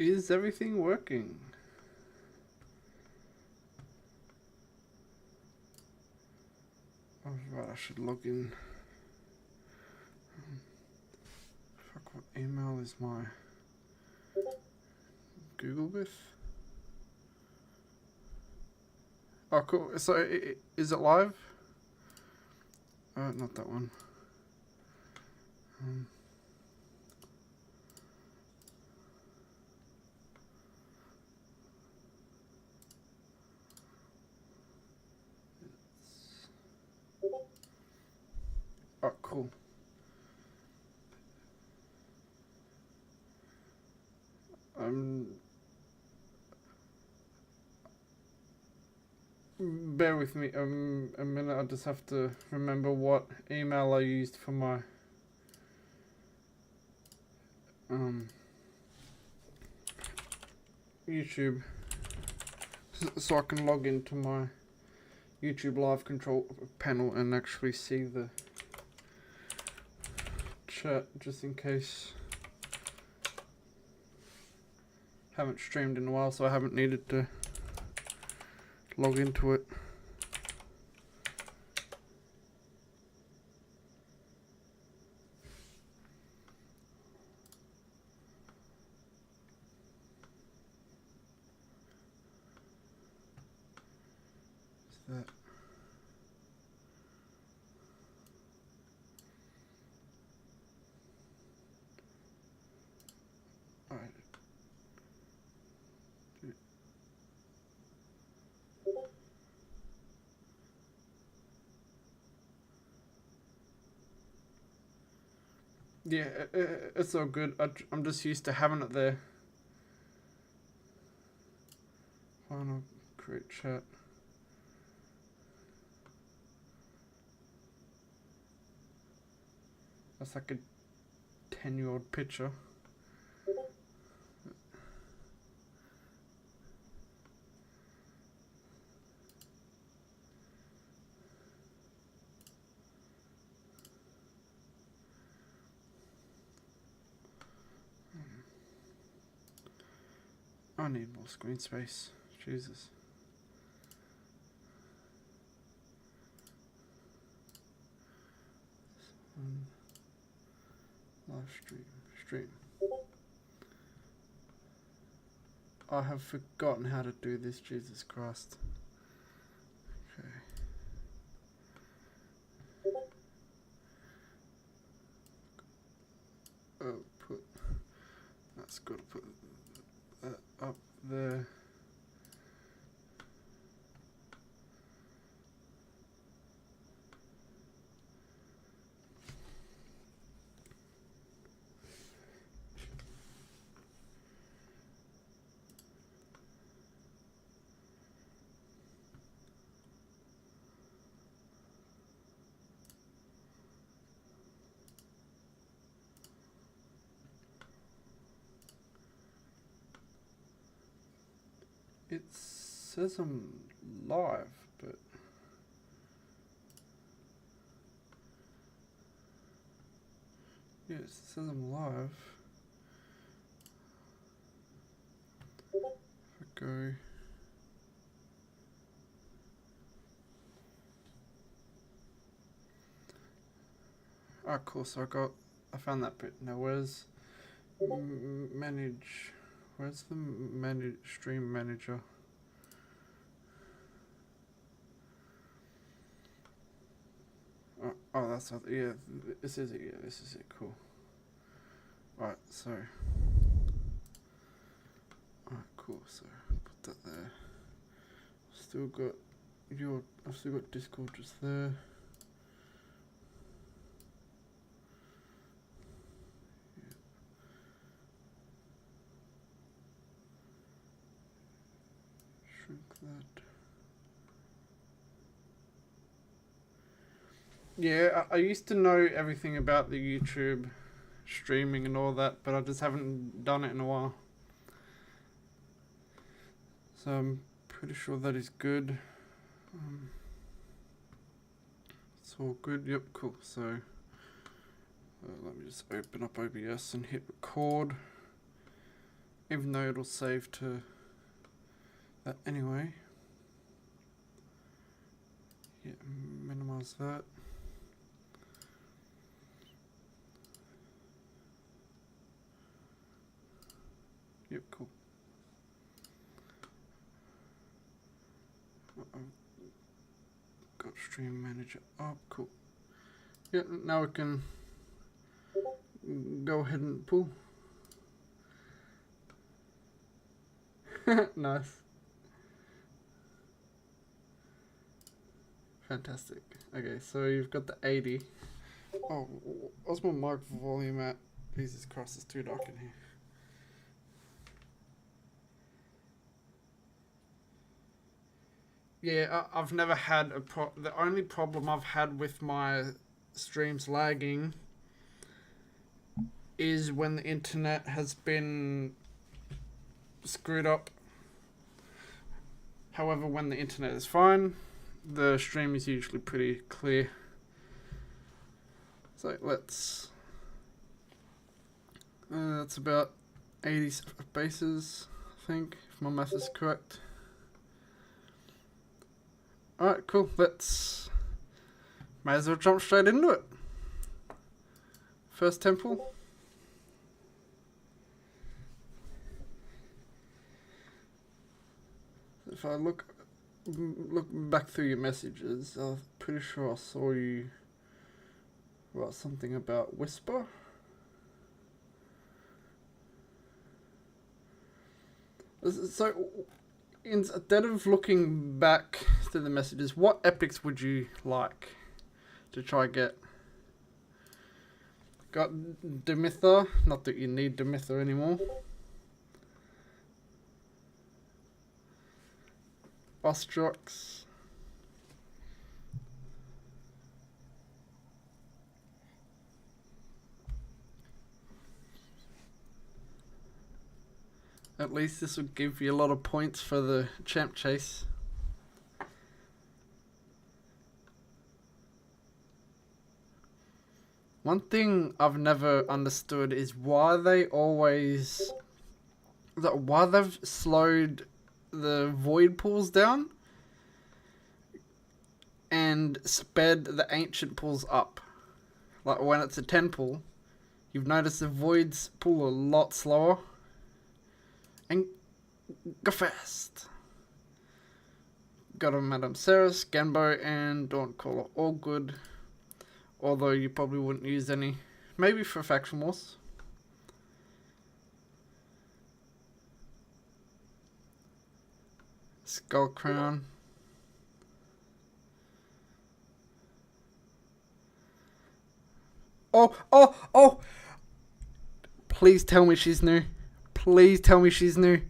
Is everything working? Oh, right, I should log in. Fuck, what email is my Google with? Oh, cool. So, is it live? Not that one. Oh, cool. Bear with me a minute. I just have to remember what email I used for my YouTube, so I can log into my YouTube live control panel and actually see the chat, just in case. Haven't streamed in a while, so I haven't needed to log into it. Is that alright? Yeah, it's all good. I'm just used to having it there. Final create chat. That's like a 10-year-old picture. I need more screen space. Jesus. Live stream. I have forgotten how to do this, Jesus Christ. Okay. Oh, that's got to put that up there. It says I'm live, but yes, it says I'm live. If I go, ah, cool. So I found that bit. Now where's manage? Where's the stream manager? Oh, that's not, yeah. This is it. Yeah, this is it. Cool. Right, so. Alright, cool. So put that there. Still got I've still got Discord just there. Shrink that. Yeah, I used to know everything about the YouTube streaming and all that, but I just haven't done it in a while. So I'm pretty sure that is good. It's all good. Yep, cool. So let me just open up OBS and hit record. even though it'll save to that anyway. Yeah, minimize that. Yep, cool. I've got Stream Manager up, cool. Yeah, now we can go ahead and pull. Nice. Fantastic. Okay, so you've got the 80. Oh, what's my mic volume at? Jesus Christ, it's too dark in here. Yeah, I've never had the only problem I've had with my streams lagging is when the internet has been screwed up. However, when the internet is fine, the stream is usually pretty clear. So let's... that's about 80 bases, I think, if my math is correct. Alright, cool. Might as well jump straight into it. First temple. If I look back through your messages, I'm pretty sure I saw you write something about Whisper. So, instead of looking back through the messages, what epics would you like to try get? Got Demitha, not that you need Demitha anymore. Ostrox. At least this would give you a lot of points for the champ chase. One thing I've never understood is why they've slowed the void pools down and sped the ancient pools up. Like when it's a 10 pool, you've noticed the voids pull a lot slower. And go fast. Got a Madame Ceres, Genbo, and Dawncaller. All good. Although you probably wouldn't use any. Maybe for Faction Wars. Skull Crown. Oh! Please tell me she's new. Please tell me she's new.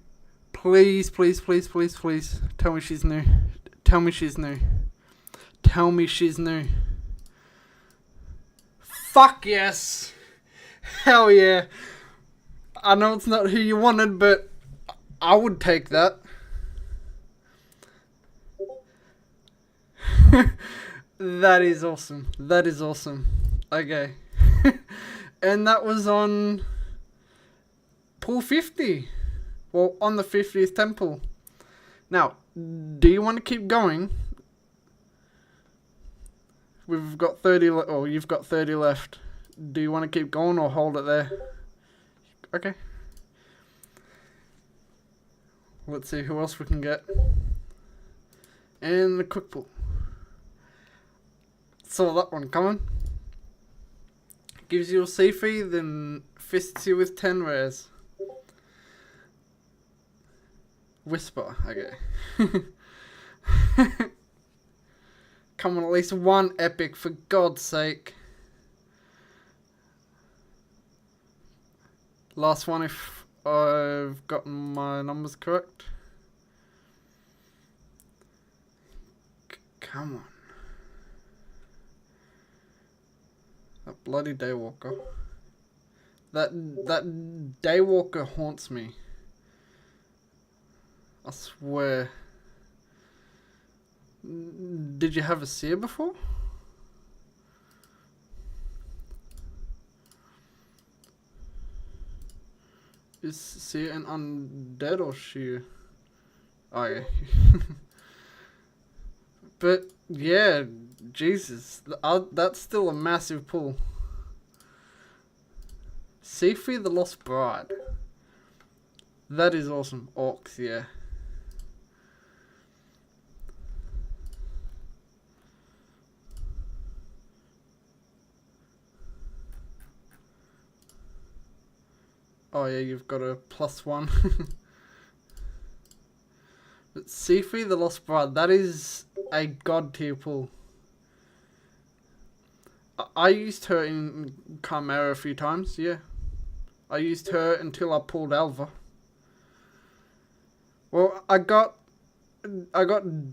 Please. Tell me she's new. Tell me she's new. Tell me she's new. Fuck yes. Hell yeah. I know it's not who you wanted, but I would take that. That is awesome. That is awesome. Okay. And that was on pool 50. Well, on the 50th temple. Now, do you want to keep going? We've got 30 you've got 30 left. Do you want to keep going or hold it there? Okay. Let's see who else we can get. And the quick pull. Saw that one coming. Gives you a C-Fee, then fists you with 10 rares. Whisper, okay. Come on, at least one epic, for God's sake. Last one if I've gotten my numbers correct. Come on. That bloody Daywalker. That Daywalker haunts me. I swear. Did you have a seer before? Is Seer an undead or sheer? Oh yeah. But yeah, Jesus, that's still a massive pull. Siphi the Lost Bride. That is awesome. Orcs, yeah. Oh yeah, you've got a +1. But Siphi the Lost Bride, that is a god tier pull. I used her in Chimera a few times, yeah. I used her until I pulled Alva. Well, I got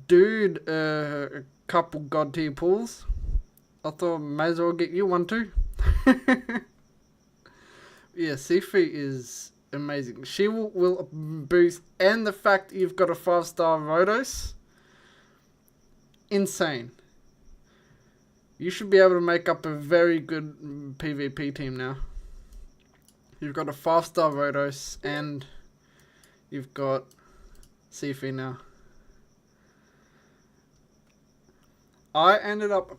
Dude a couple god tier pulls. I thought may as well get you one too. Yeah, Siphi is amazing. She will boost, and the fact that you've got a 5-star Rhodos, insane. You should be able to make up a very good PvP team now. You've got a 5-star Rhodos, and you've got Siphi now. I ended up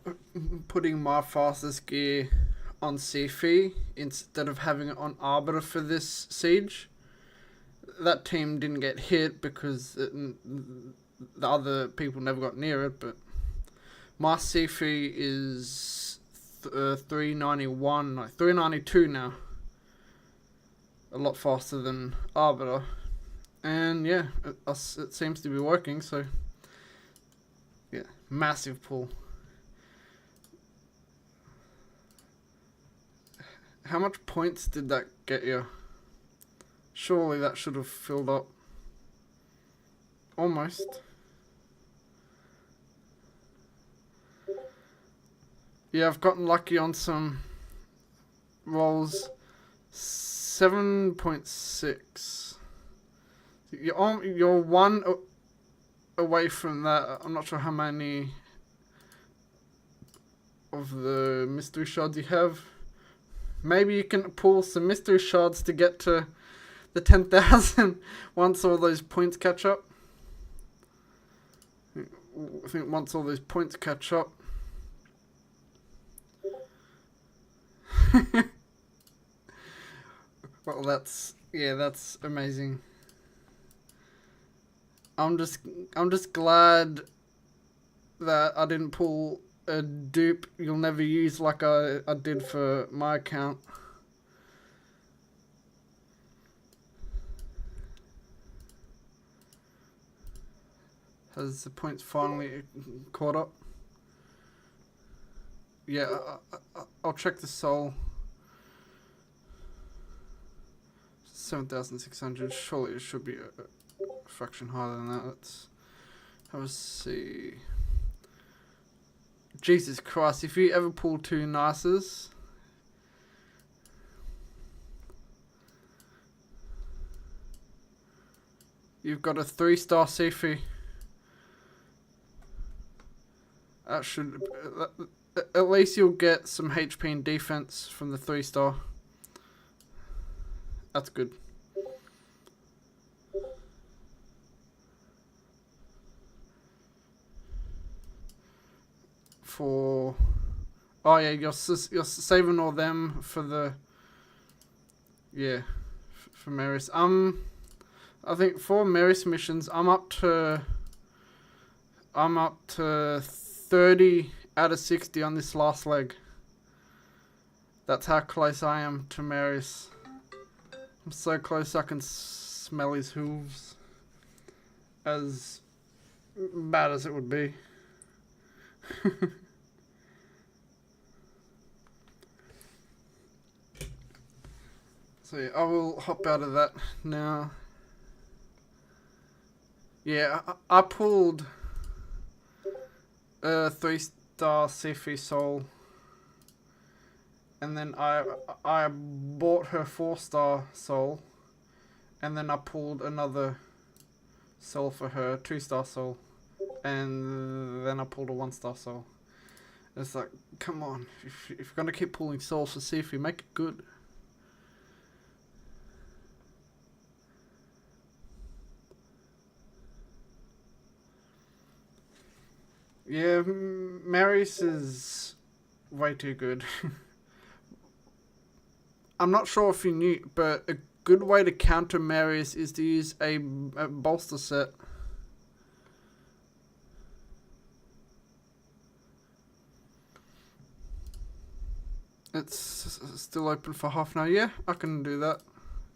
putting my fastest gear on Siphi instead of having it on Arbiter for this siege. That team didn't get hit because the other people never got near it, but my Siphi is 391, no, 392 now. A lot faster than Arbiter. And yeah, it seems to be working, so yeah, massive pull. How much points did that get you? Surely that should have filled up. Almost. Yeah, I've gotten lucky on some rolls. 7.6. You're one away from that. I'm not sure how many of the mystery shards you have. Maybe you can pull some mystery shards to get to the 10,000 once all those points catch up. I think once all those points catch up. Well, that's amazing. I'm just glad that I didn't pull a dupe you'll never use like I did for my account. Has the points finally caught up? Yeah, I'll check the soul. 7,600. Surely it should be a fraction higher than that. Let's have a see. Jesus Christ, if you ever pull 2 nices. You've got a 3-star Siphi. That should... At least you'll get some HP and defense from the 3-star. That's good. For... Oh yeah, you're saving all them for the... Yeah, for Maris. I think for Maris missions, I'm up to 30 out of 60 on this last leg. That's how close I am to Maris. I'm so close I can smell his hooves. As bad as it would be. So yeah, I will hop out of that now. Yeah, I pulled a 3-star Siphi soul, and then I bought her 4-star soul, and then I pulled another soul for her, 2-star soul, and then I pulled a 1-star soul. It's like, come on, if you're gonna keep pulling souls for Siphi, make it good. Yeah, Marius is way too good. I'm not sure if you knew, but a good way to counter Marius is to use a bolster set. It's still open for half an hour. Yeah, I can do that.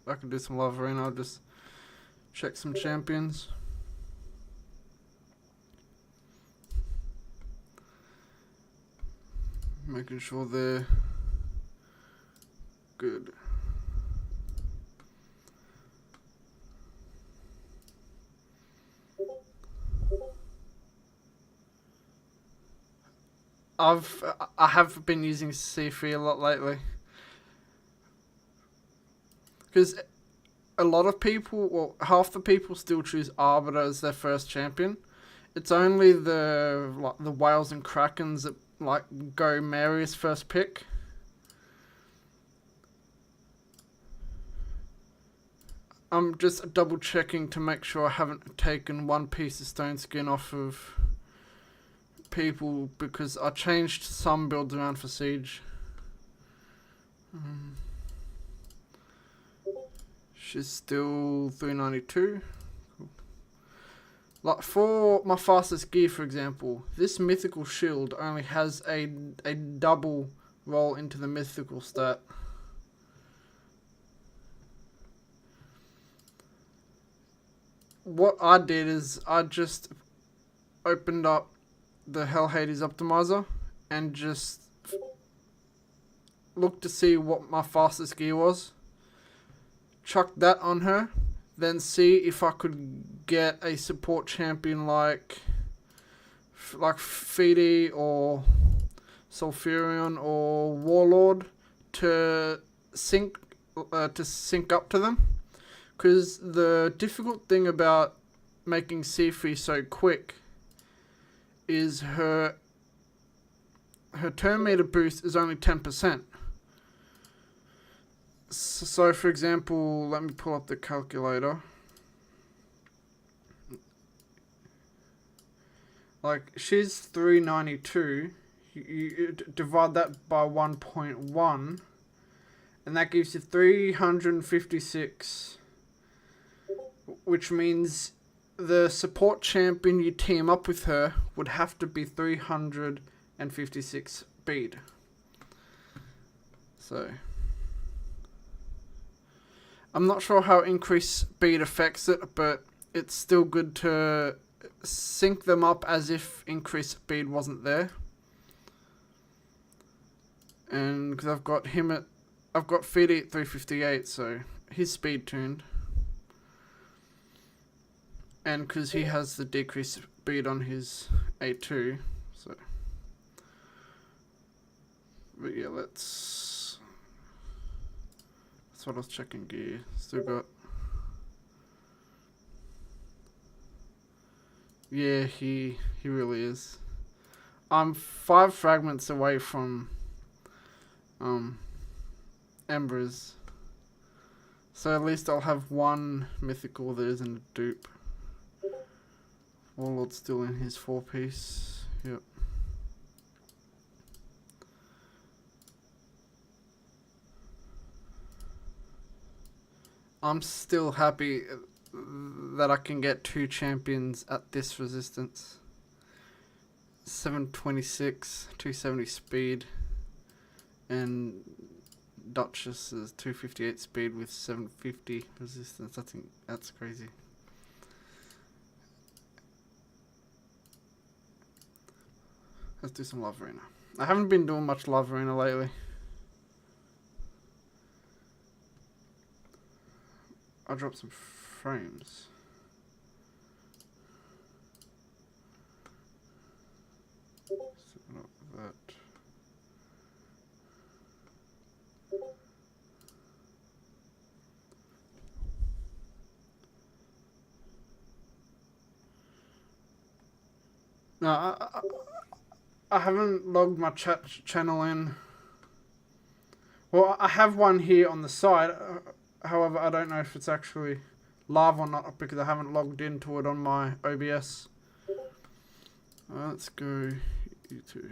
I can do some Love Arena. I'll just check some champions. Making sure they're good. I have been using C3 a lot lately. Because a lot of people, well, half the people still choose Arbiter as their first champion. It's only the Whales and Krakens that go Marius first pick. I'm just double checking to make sure I haven't taken one piece of stone skin off of people because I changed some builds around for Siege. She's still 392. Cool. Like for my fastest gear, for example, this mythical shield only has a double roll into the mythical stat. What I did is I just opened up the Hell Hades optimizer and just looked to see what my fastest gear was. Chucked that on her, then see if I could get a support champion like Fede or Sulfurion or Warlord to sync up to them. Because the difficult thing about making C3 so quick is her turn meter boost is only 10%. So for example, let me pull up the calculator. Like, she's 392. You divide that by 1.1, and that gives you 356. Which means the support champion you team up with her would have to be 356 speed. So I'm not sure how increased speed affects it, but it's still good to sync them up as if increased speed wasn't there. And because I've got Fede at 358, so he's speed tuned. And because he has the decreased speed on his A2, so. But yeah, that's what I was checking gear. Still got. Yeah, he really is. I'm 5 fragments away from Embers. So at least I'll have one mythical that isn't a dupe. Warlord's still in his 4-piece. Yep. I'm still happy that I can get 2 champions at this resistance. 726, 270 speed, and Duchess is 258 speed with 750 resistance. I think that's crazy. Let's do some Love Arena. I haven't been doing much Love Arena lately. I'll drop some frames. Set up that. No, I haven't logged my channel in. Well, I have one here on the side. However, I don't know if it's actually live or not because I haven't logged into it on my OBS. Let's go you two.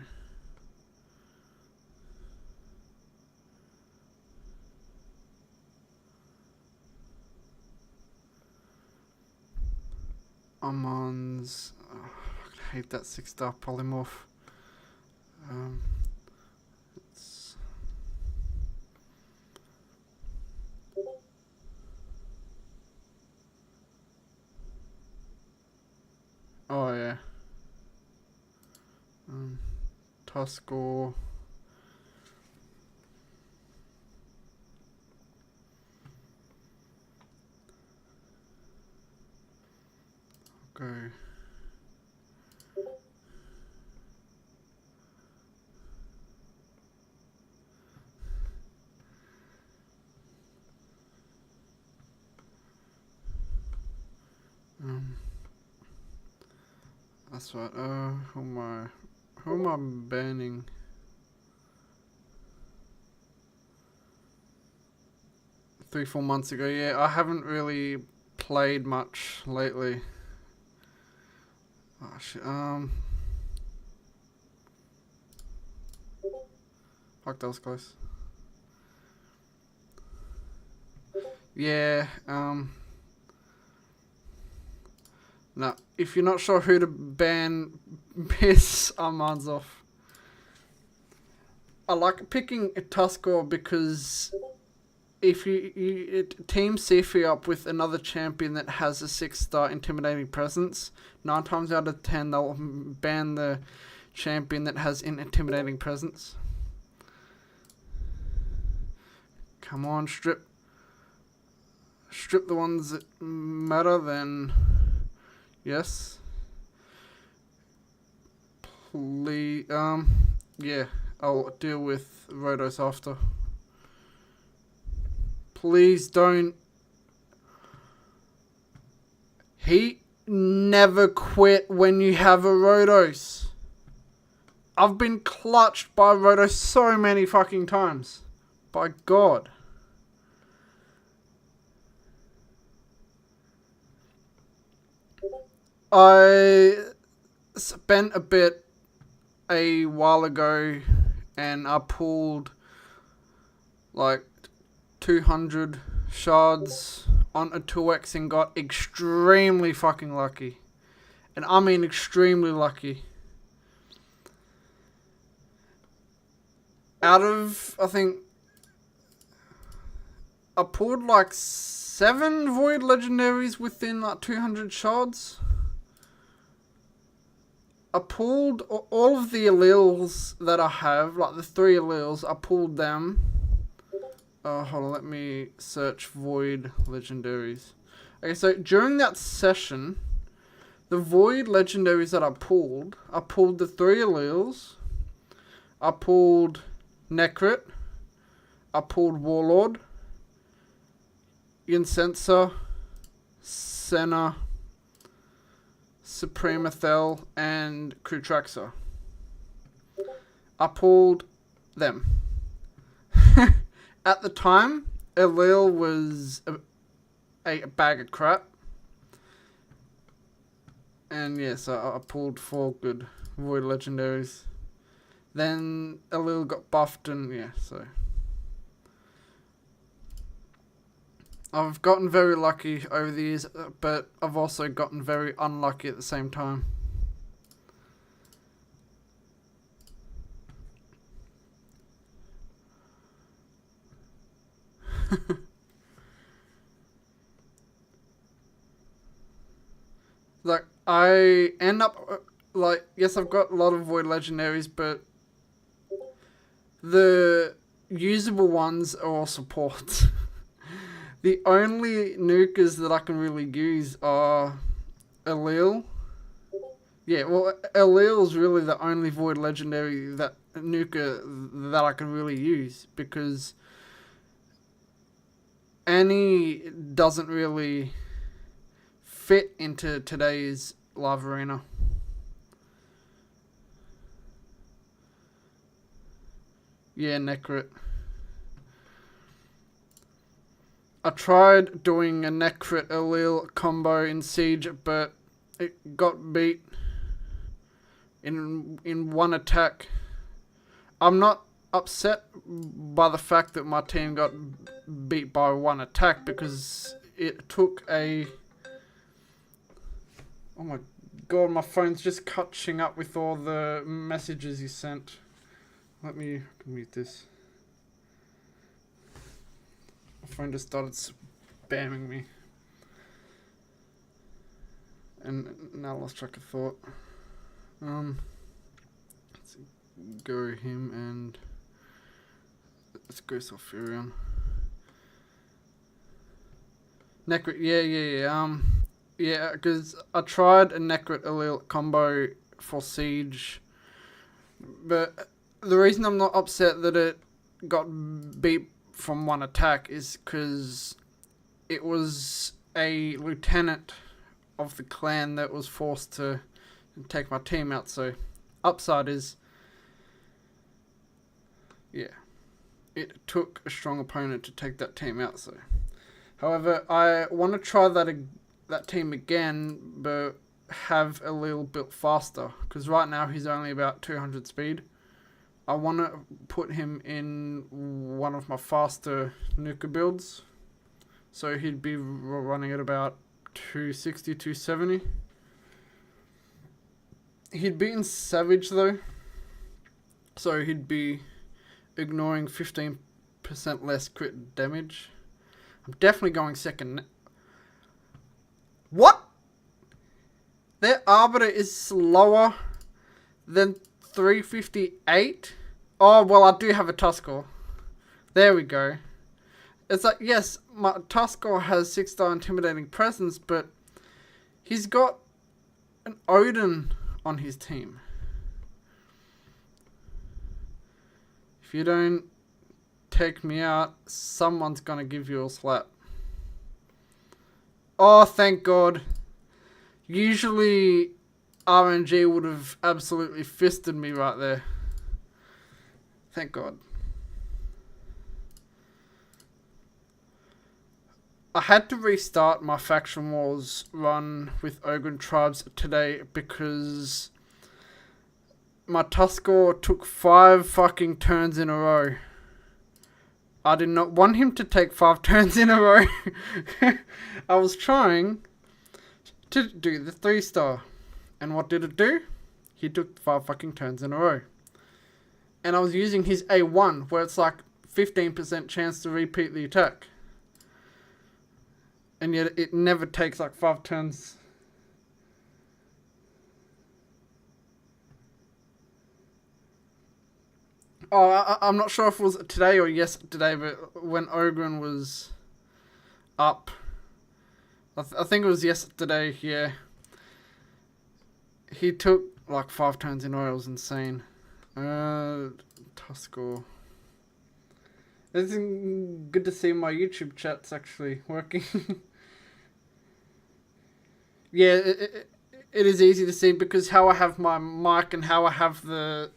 Amon's. Oh, I hate that 6-star polymorph. It's, oh yeah. Tuskor. Go. That's right. Who am I banning? 3-4 months ago. Yeah, I haven't really played much lately. Oh shit. Fuck, that was close. Yeah. No, if you're not sure who to ban, piss Armand's off. I like picking a Tuskor because if it teams Sifu up with another champion that has a 6-star intimidating presence, 9 times out of 10 they'll ban the champion that has an intimidating presence. Come on, strip the ones that matter, then yes. Please, yeah, I'll deal with Rotos after. Please don't. He never quit when you have a Rotos. I've been clutched by Rotos so many fucking times. By God. I spent a bit a while ago and I pulled like 200 shards on a 2x and got extremely fucking lucky. And I mean extremely lucky. Out of, I think, I pulled like 7 Void Legendaries within like 200 shards. I pulled all of the alleles that I have, like the 3 alleles, I pulled them. Hold on, let me search Void Legendaries. Okay, so during that session, the Void Legendaries that I pulled the 3 alleles, I pulled Necrit, I pulled Warlord, Incenser, Senna, Supremathel, and Krutraxa. I pulled them. At the time, Allele was a bag of crap. And yeah, so I pulled 4 good Void Legendaries. Then Allele got buffed and yeah, so. I've gotten very lucky over the years, but I've also gotten very unlucky at the same time. Like, I end up, like, yes, I've got a lot of Void Legendaries, but the usable ones are all supports. The only nukers that I can really use are Allele. Yeah, well, Allele is really the only Void Legendary that nuker that I can really use because Annie doesn't really fit into today's Live Arena. Yeah, Necrit. I tried doing a Necrit Allele combo in Siege, but it got beat in one attack. I'm not upset by the fact that my team got beat by one attack because it took a... Oh my god, my phone's just catching up with all the messages you sent. Let me mute this. My phone just started spamming me. And now I lost track of thought. Let's go him and let's go Sulfurion. Necrit, yeah, because I tried a Necrit Allele combo for Siege, but the reason I'm not upset that it got beat from one attack is because it was a lieutenant of the clan that was forced to take my team out. So upside is, yeah, it took a strong opponent to take that team out. So however, I want to try that team again, but have a little bit faster, because right now he's only about 200 speed. I want to put him in one of my faster Nuka builds, so he'd be running at about 260, 270. He'd be in Savage though, so he'd be ignoring 15% less crit damage. I'm definitely going second. What? Their Arbiter is slower than 358? Oh, well, I do have a Tuskor. There we go. It's like, yes, my Tuskor has 6-star Intimidating Presence, but he's got an Odin on his team. If you don't take me out, someone's gonna give you a slap. Oh, thank God. Usually RNG would have absolutely fisted me right there. Thank God. I had to restart my Faction Wars run with Ogryn Tribes today because my Tuskor took 5 fucking turns in a row. I did not want him to take 5 turns in a row. I was trying to do the 3-star. And what did it do? He took 5 fucking turns in a row. And I was using his A1, where it's like 15% chance to repeat the attack. And yet it never takes like 5 turns. Oh, I'm not sure if it was today or yesterday, but when Ogryn was up, I think it was yesterday, yeah. He took like 5 turns in a row. It was insane. Tuskor. It's good to see my YouTube chat's actually working. Yeah, it is easy to see because how I have my mic and how I have the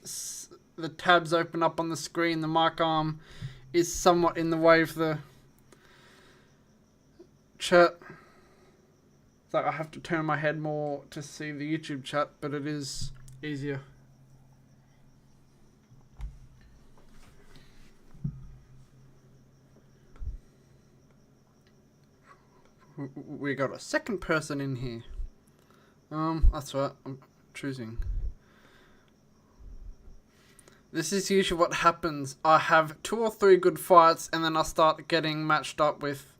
tabs open up on the screen, the mic arm is somewhat in the way of the chat. So I have to turn my head more to see the YouTube chat, but it is easier. We got a second person in here. That's right, I'm choosing. This is usually what happens. I have 2 or 3 good fights and then I start getting matched up with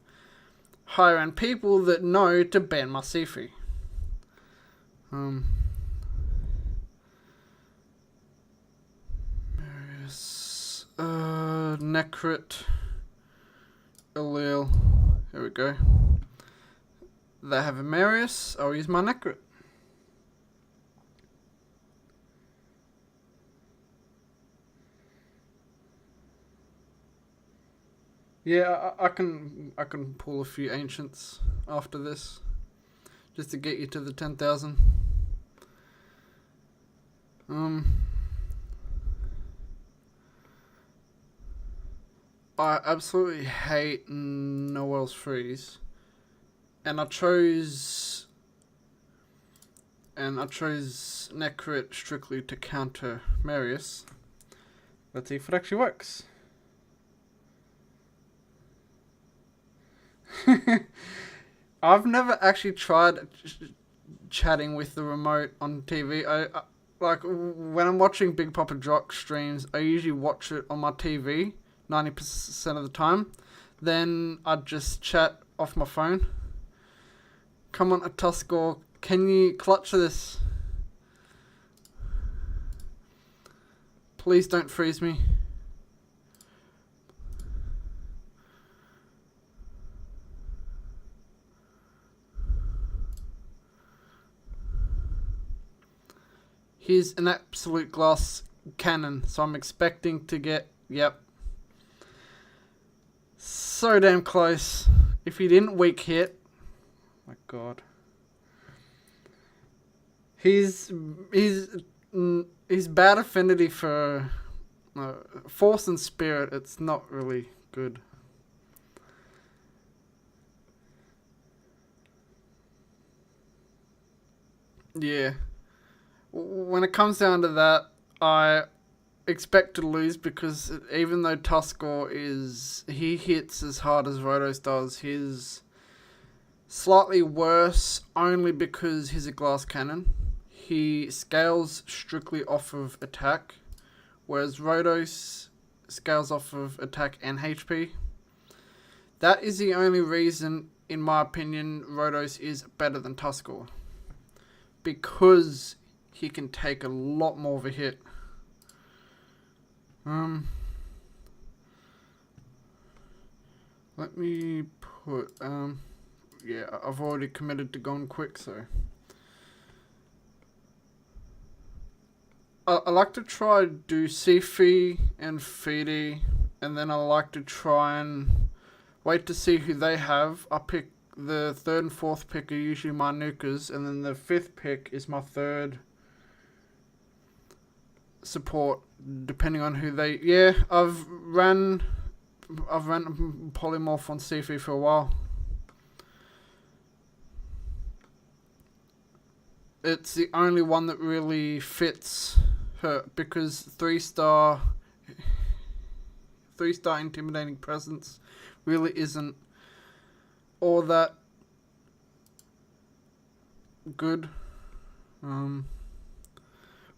higher end people that know to ban my Sifu. Necrit Allele. Here we go. They have a Marius. I'll use my Necrit. Yeah, I can pull a few ancients after this, just to get you to the 10,000. I absolutely hate Noel's Freeze, and I chose and I chose Necrit strictly to counter Marius. Let's see if it actually works. I've never actually tried chatting with the remote on TV. I like when I'm watching Big Papa Jock streams, I usually watch it on my TV 90% of the time. Then I'd just chat off my phone. Come on, Tuskor, can you clutch this? Please don't freeze me. He's an absolute glass cannon, so I'm expecting to get, yep. So damn close. If he didn't weak hit, my god. He's bad affinity for Force and Spirit. It's not really good. Yeah. When it comes down to that, I expect to lose because even though Tuskor he hits as hard as Rotos does, he's slightly worse only because he's a glass cannon. He scales strictly off of attack, whereas Rotos scales off of attack and HP. That is the only reason, in my opinion, Rotos is better than Tuskor. Because he can take a lot more of a hit. Let me put, yeah, I've already committed to going quick, so. I like to try do Sifi and Feedy, and then I like to try and wait to see who they have. I pick the third and fourth pick are usually my nukers, and then the fifth pick is my third support, depending on who they. Yeah, I've ran Polymorph on Sifi for a while. It's the only one that really fits her because 3-star intimidating presence really isn't all that good.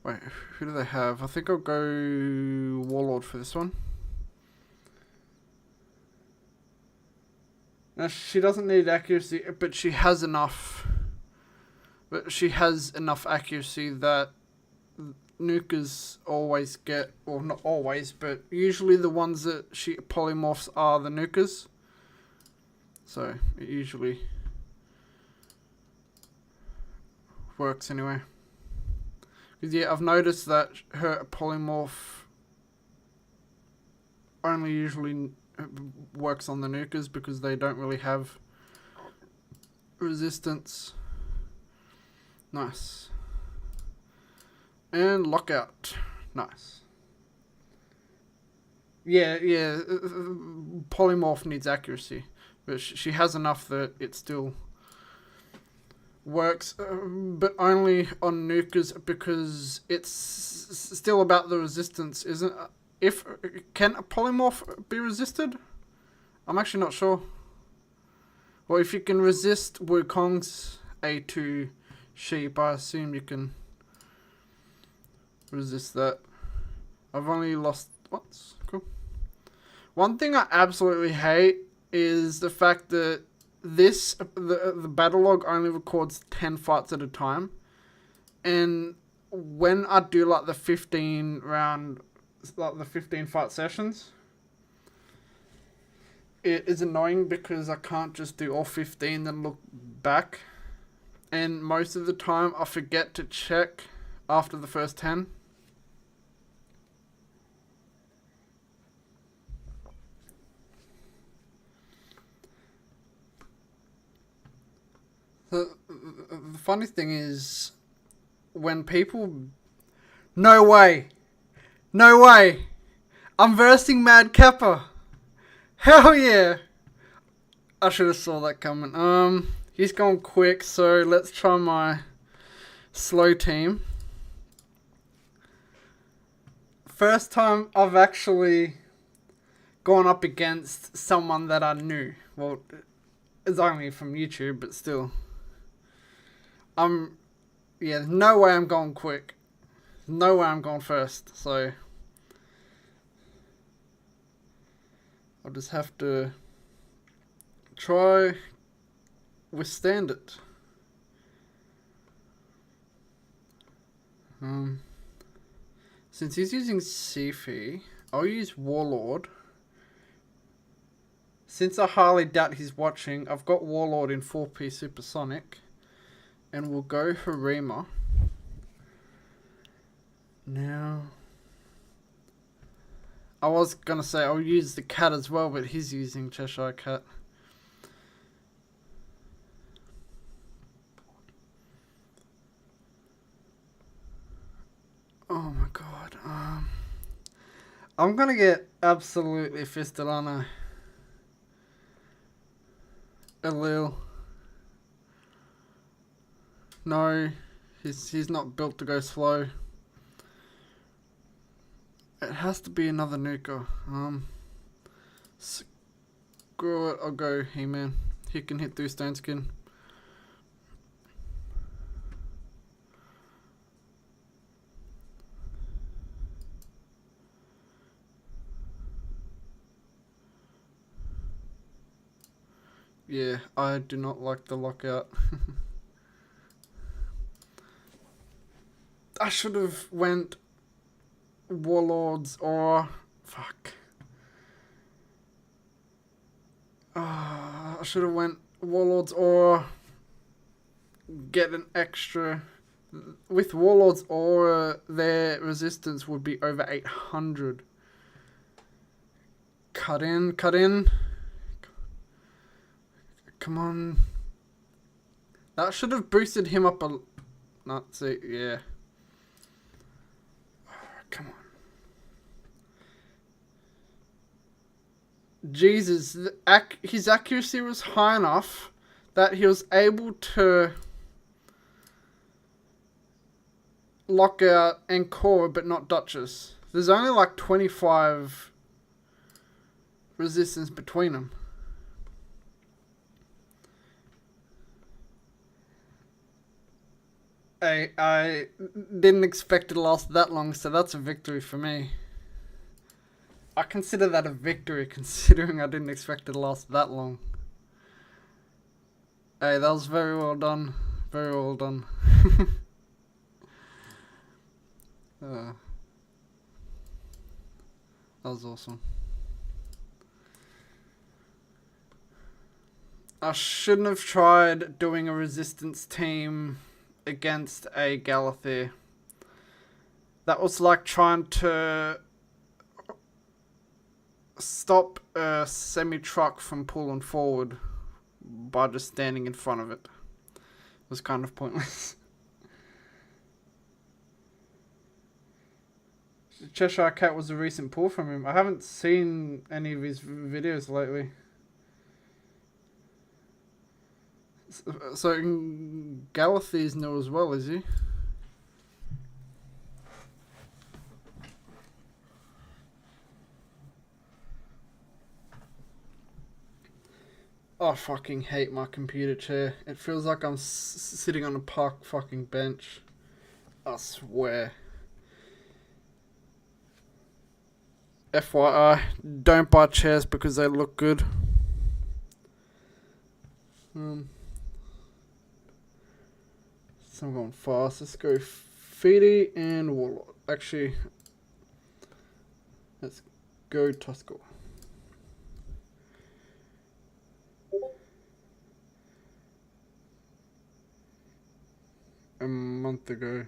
Wait, who do they have? I think I'll go Warlord for this one. Now, she doesn't need accuracy, but she has enough. But she has enough accuracy that nukers always get, or not always, but usually the ones that she polymorphs are the nukers. So, it usually works anyway. Because yeah, I've noticed that her polymorph only usually works on the nukers because they don't really have resistance. Nice. And lockout. Nice. Yeah, polymorph needs accuracy, but she has enough that it still works, but only on nukers because it's still about the resistance, isn't it? Can a polymorph be resisted? I'm actually not sure. Well, if you can resist Wukong's A2 sheep, I assume you can resist that. I've only lost once. Cool. One thing I absolutely hate is the fact that the battle log only records 10 fights at a time, and when I do like the 15 fight sessions, it is annoying because I can't just do all 15 then look back, and most of the time I forget to check after the first 10. The funny thing is, when people... No way! No way! I'm versing Mad Kappa! Hell yeah! I should have saw that coming. He's going quick, so let's try my slow team. First time I've actually gone up against someone that I knew. Well, it's only from YouTube, but still. Yeah, no way I'm going quick. No way I'm going first, so I'll just have to try withstand it. Since he's using Sifi, I'll use Warlord. Since I highly doubt he's watching, I've got Warlord in 4P Supersonic. And we'll go Harima. Now, I was going to say I'll use the cat as well, but he's using Cheshire Cat. Oh my god. I'm going to get absolutely fisted on a Lil. No, he's not built to go slow. It has to be another nuker. Screw it, I'll go He-Man. He can hit through Stone Skin. Yeah, I do not like the lockout. I should have went Warlords or... Fuck. I should have went Warlords or get an extra... With Warlords or their resistance would be over 800. Cut in, cut in. Come on. That should have boosted him up a... Not see, yeah. Come on. Jesus, his accuracy was high enough that he was able to lock out and core, but not Duchess. There's only like 25 resistance between them. I didn't expect it to last that long, so that's a victory for me. I consider that a victory, considering I didn't expect it to last that long. Hey, that was very well done. Very well done. That was awesome. I shouldn't have tried doing a resistance team against a Galathir. That was like trying to stop a semi-truck from pulling forward by just standing in front of it. It was kind of pointless. Cheshire Cat was a recent pull from him. I haven't seen any of his videos lately. So Galathir's new as well, is he? I fucking hate my computer chair. It feels like I'm sitting on a park fucking bench. I swear. FYI, don't buy chairs because they look good. So I'm going fast. Let's go Feedy and Warlord. Actually, let's go Tuscle. A month ago.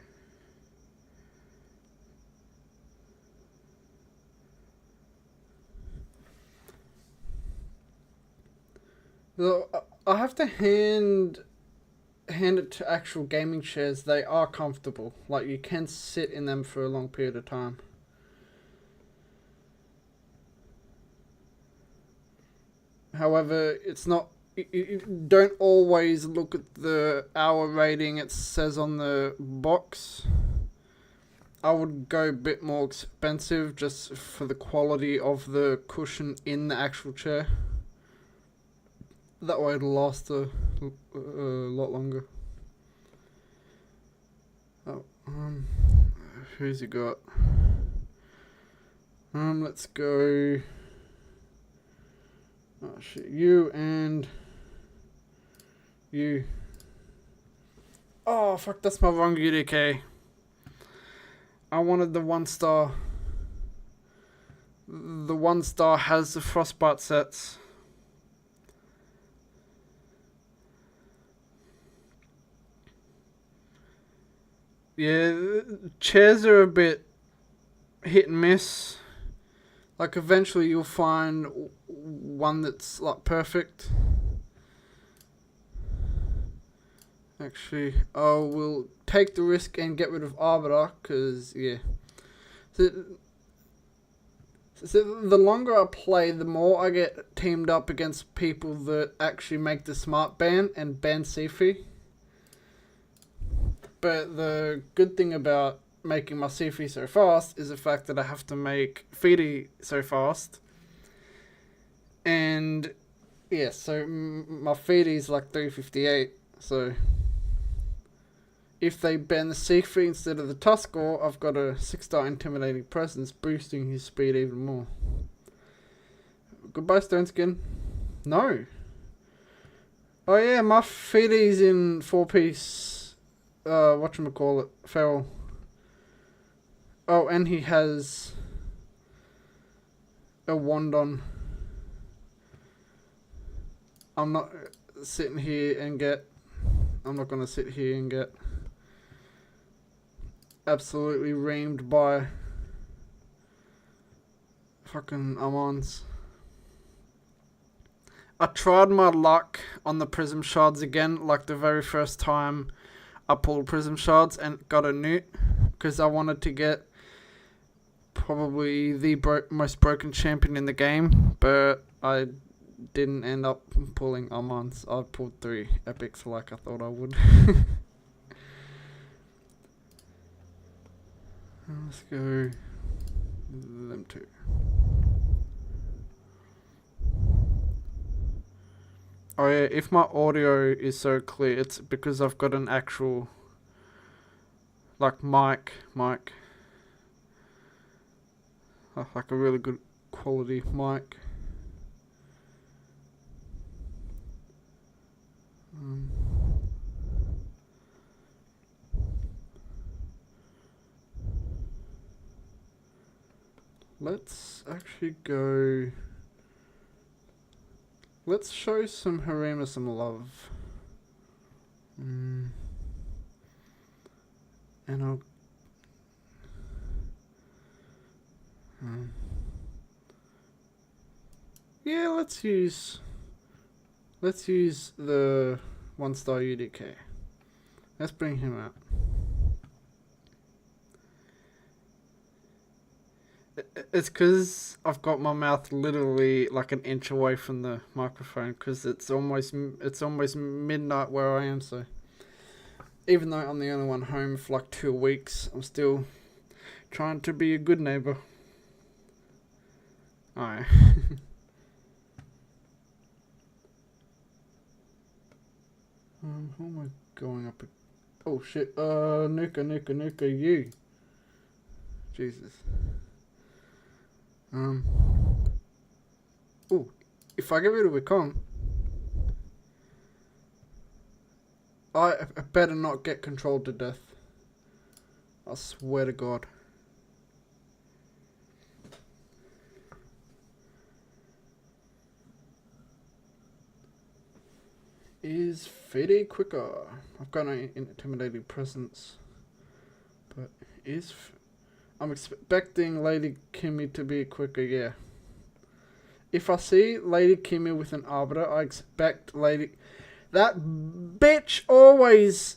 So I have to hand it to actual gaming chairs. They are comfortable. Like, you can sit in them for a long period of time. However, it's not don't always look at the hour rating it says on the box. I would go a bit more expensive just for the quality of the cushion in the actual chair. That way it'll last a lot longer. Oh, who's he got? Let's go. Oh shit, you and you. Oh fuck, that's my wrong UDK. I wanted the 1-star. The 1-star has the frostbite sets. Yeah, chairs are a bit hit and miss. Like eventually you'll find one that's like perfect. Actually, I will take the risk and get rid of Arbiter, because, yeah. So the longer I play, the more I get teamed up against people that actually make the smart ban and ban Sifi. But the good thing about making my Sifi so fast is the fact that I have to make Feedy so fast. And, yeah, so my Feedy is like 358, so if they ban the Sifi instead of the Tuskor, I've got a 6-star intimidating presence, boosting his speed even more. Goodbye, Stoneskin. No. Oh yeah, my Feedy's in 4-piece, whatchamacallit, feral. Oh, and he has a wand on. I'm not sitting here and get... I'm not going to sit here and get absolutely reamed by fucking Amons. I tried my luck on the Prism Shards again, like the very first time I pulled Prism Shards and got a newt, because I wanted to get probably the most broken champion in the game, but I didn't end up pulling Amons. I pulled 3 epics like I thought I would. Let's go them 2. Oh yeah, if my audio is so clear, it's because I've got an actual, like, mic, like a really good quality mic. Let's actually go... Let's show some Harima some love. And I'll... yeah, let's use the 1-star UDK. Let's bring him out. It's because I've got my mouth literally like an inch away from the microphone, because it's almost midnight where I am. So even though I'm the only one home for like 2 weeks, I'm still trying to be a good neighbor. Alright. How am I going up? Oh shit! Nuka, you. Jesus. Oh, if I get rid of Wukong, I better not get controlled to death. I swear to God. Is Fede quicker? I've got an intimidating presence, but I'm expecting Lady Kimmy to be quicker, yeah. If I see Lady Kimmy with an Arbiter, I expect Lady... That bitch always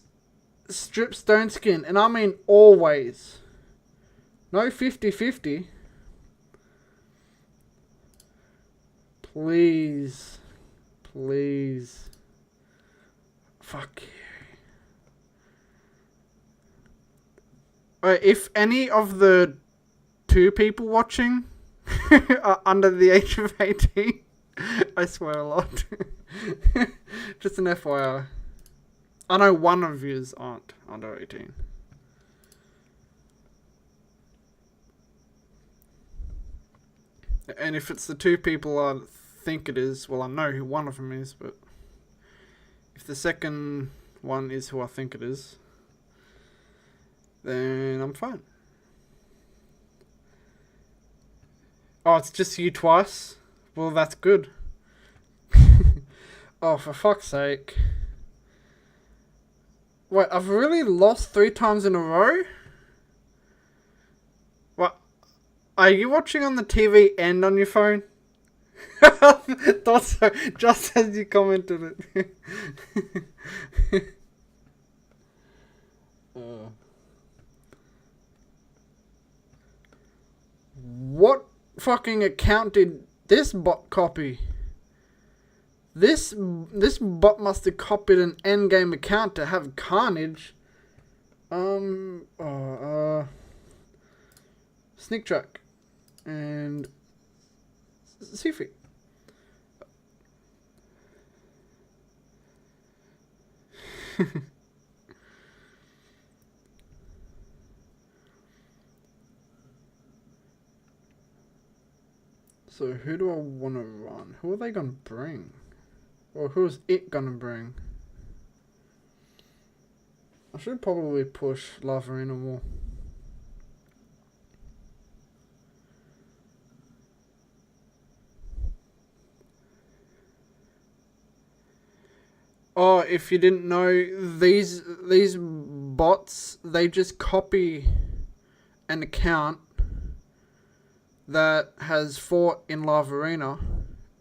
strips Stoneskin, and I mean always. No 50-50. Please. Please. Fuck you. If any of the 2 people watching are under the age of 18, I swear a lot. Just an FYI. I know one of yous aren't under 18. And if it's the 2 people I think it is, well, I know who one of them is, but if the second one is who I think it is, then I'm fine. Oh, it's just you twice? Well, that's good. Oh, for fuck's sake. Wait, I've really lost 3 times in a row? What? Are you watching on the TV and on your phone? Thought so, just as you commented it. What fucking account did this bot copy? This bot must have copied an endgame account to have Carnage. Sneak Track and Sifi. So who do I want to run? Who are they gonna bring? Or who's it gonna bring? I should probably push Lavarina more. Oh, if you didn't know, these bots, they just copy an account that has fought in Lavarina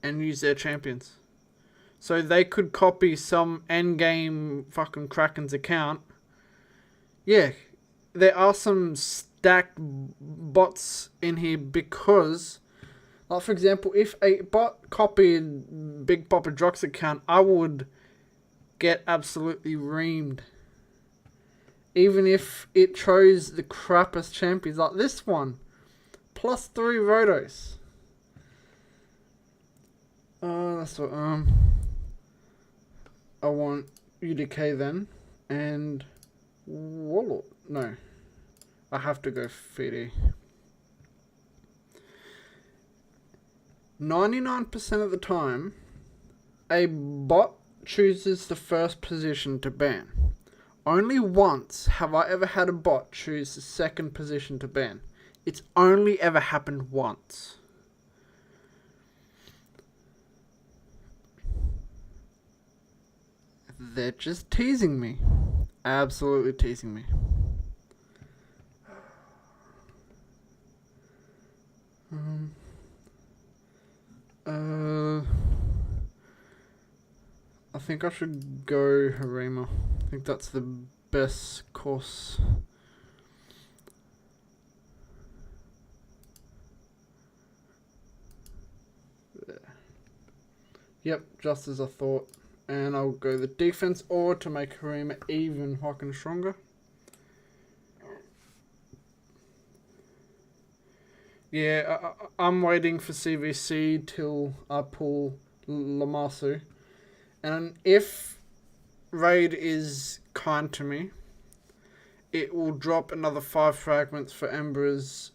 and use their champions. So they could copy some endgame fucking Kraken's account. Yeah, there are some stacked bots in here because, like for example, if a bot copied Big Papa Drock's account, I would get absolutely reamed. Even if it chose the crappiest champions, like this one. +3 Rotos. That's what, I want UDK then, and Warlord. No, I have to go Fede. 99% of the time, a bot chooses the first position to ban. Only once have I ever had a bot choose the second position to ban. It's only ever happened once. They're just teasing me. Absolutely teasing me. I think I should go Harima. I think that's the best course. Yep, just as I thought. And I'll go the defense or to make Harima even fucking stronger. Yeah, I'm waiting for CVC till I pull Lamasu. And if Raid is kind to me, it will drop another 5 fragments for Ember's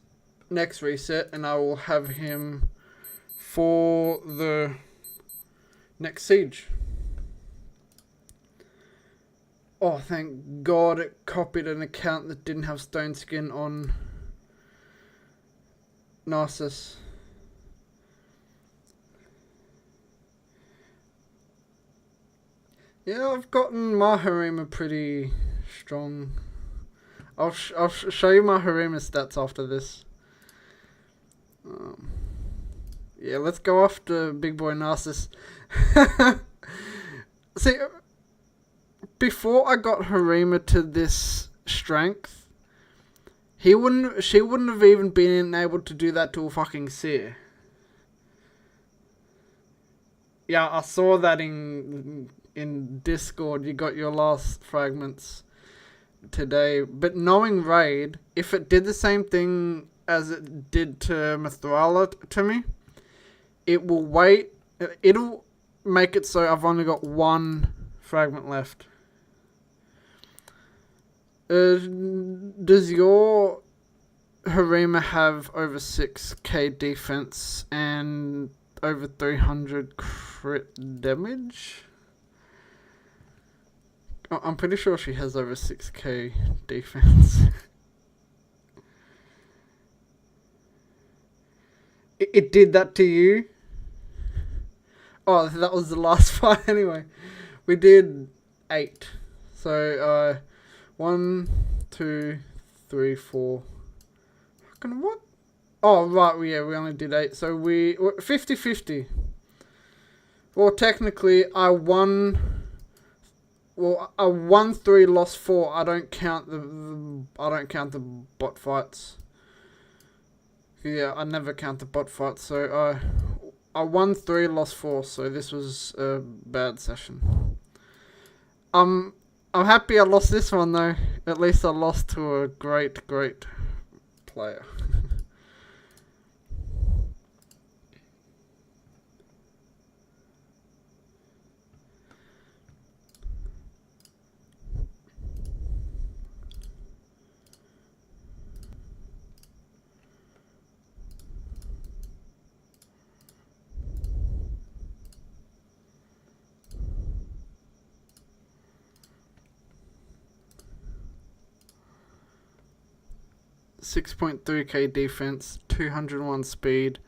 next reset, and I will have him for the next siege. Oh, thank God it copied an account that didn't have stone skin on Narcissus. Yeah, I've gotten my Harima pretty strong. I'll show you my Harima stats after this. Yeah, let's go after Big Boy Narcissus. See, before I got Harima to this strength, she wouldn't have even been able to do that to a fucking Seer. Yeah, I saw that in Discord. You got your last fragments today. But knowing Raid, if it did the same thing as it did to Mithrala to me, it will wait. It'll make it so I've only got one fragment left. Does your Harima have over 6k defense and over 300 crit damage? I'm pretty sure she has over 6k defense. It did that to you? Oh, that was the last fight anyway. We did 8. So, 1, 2, 3, 4. Fucking what? Oh, right, yeah, we only did 8. So we 50-50. Well, technically, I won. Well, I won 3, lost 4. I don't count the bot fights. Yeah, I never count the bot fights. So I won 3, lost 4. So this was a bad session. I'm happy I lost this one though. At least I lost to a great player. 6.3k defense, 201 speed,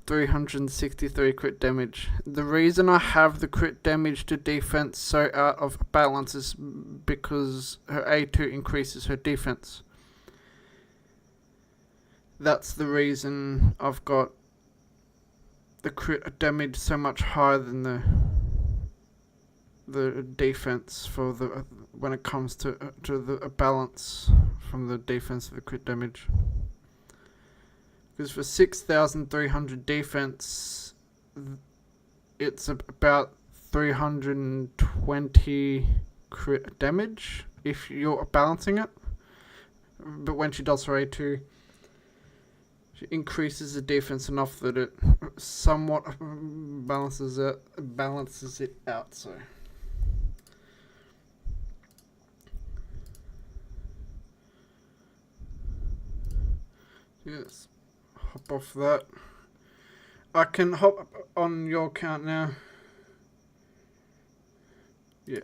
363 crit damage. The reason I have the crit damage to defense so out of balance is because her A2 increases her defense. That's the reason I've got the crit damage so much higher than the defense for the when it comes to the balance from the defense to the crit damage. Because for 6,300 defense, it's about 320 crit damage if you're balancing it. But when she does her A2, she increases the defense enough that it somewhat balances it out. So. Yes, hop off that. I can hop on your account now. Yeah,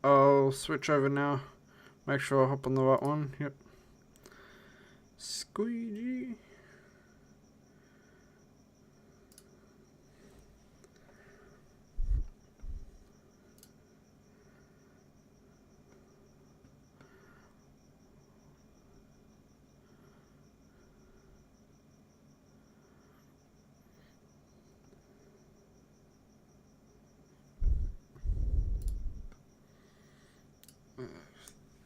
I'll switch over now. Make sure I hop on the right one. Yep. Squeegee.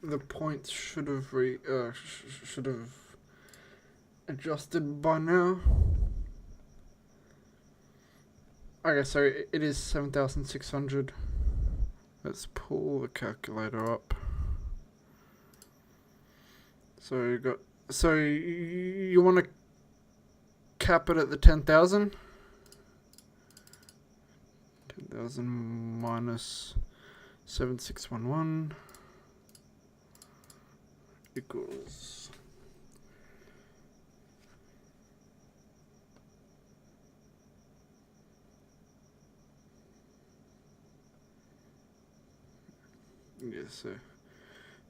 The points should have adjusted by now. Okay, so it is 7,600. Let's pull the calculator up. So you want to cap it at the 10,000? 10,000 minus 7,611 equals so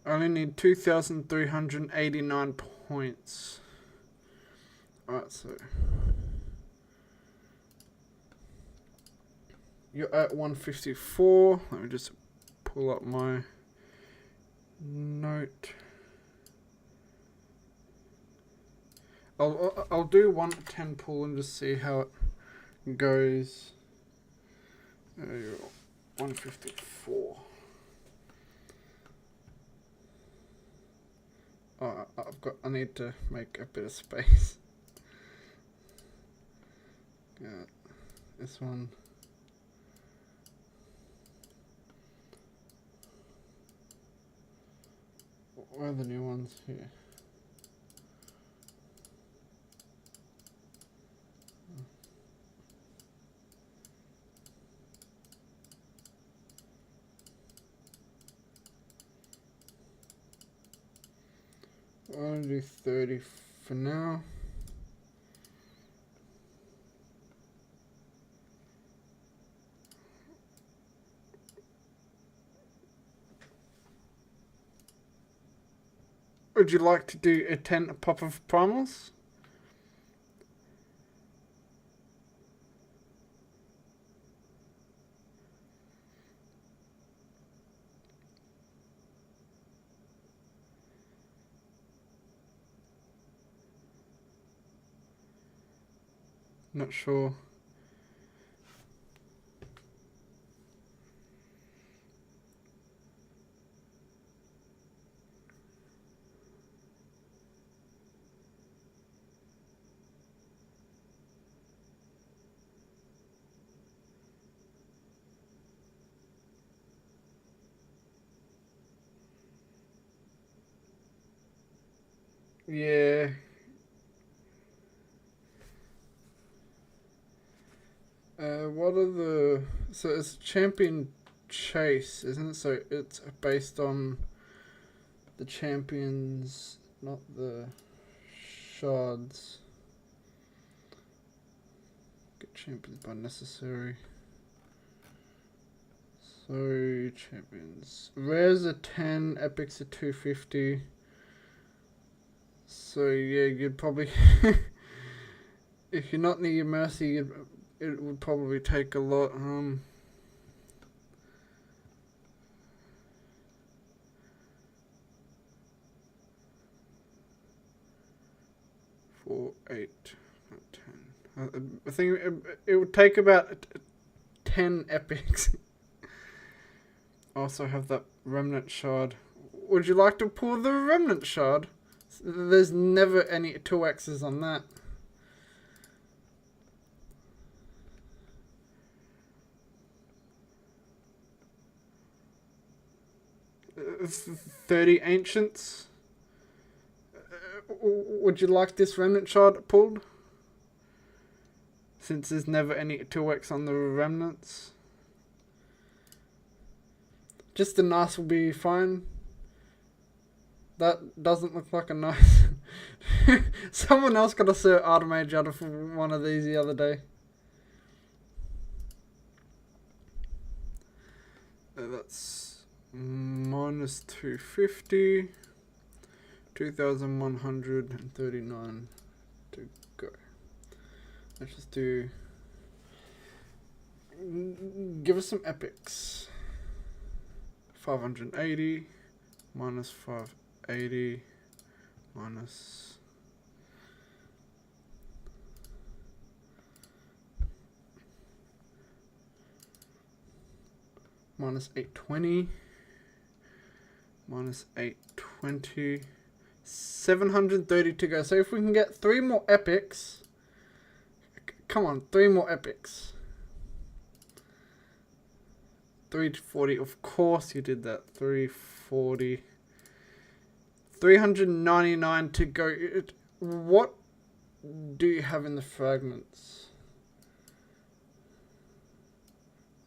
I only need 2,389 points. Alright, so you're at 154. Let me just pull up my note. I'll do 110 pull and just see how it goes. 154. Oh, I need to make a bit of space. This one. Where are the new ones here? I'll do 30 for now. Would you like to do a 10 pop of primals? Not sure. Yeah. What are the... So it's Champion Chase, isn't it? So it's based on the champions, not the shards. Get champions by necessary. So, champions. Rares are 10, epics are 250. So, yeah, you'd probably... if you're not near your Mercy, it would probably take a lot. 4, 8, not 10. I think it would take about 10 epics. Also have that Remnant Shard. Would you like to pull the Remnant Shard? There's never any 2X's on that. Uh, 30 Ancients. Would you like this Remnant Shard pulled? Since there's never any 2X on the Remnants. Just the nice will be fine. That doesn't look like a nice... Someone else got a Sir Artemage out of one of these the other day. That's minus 250. 2,139 to go. Let's just do... Give us some epics. 580 minus 580 minus minus 820 minus 820 730 to go. So if we can get 3 more epics, come on, 3 more epics. 340, of course you did that. 340. 399 to go. What do you have in the fragments?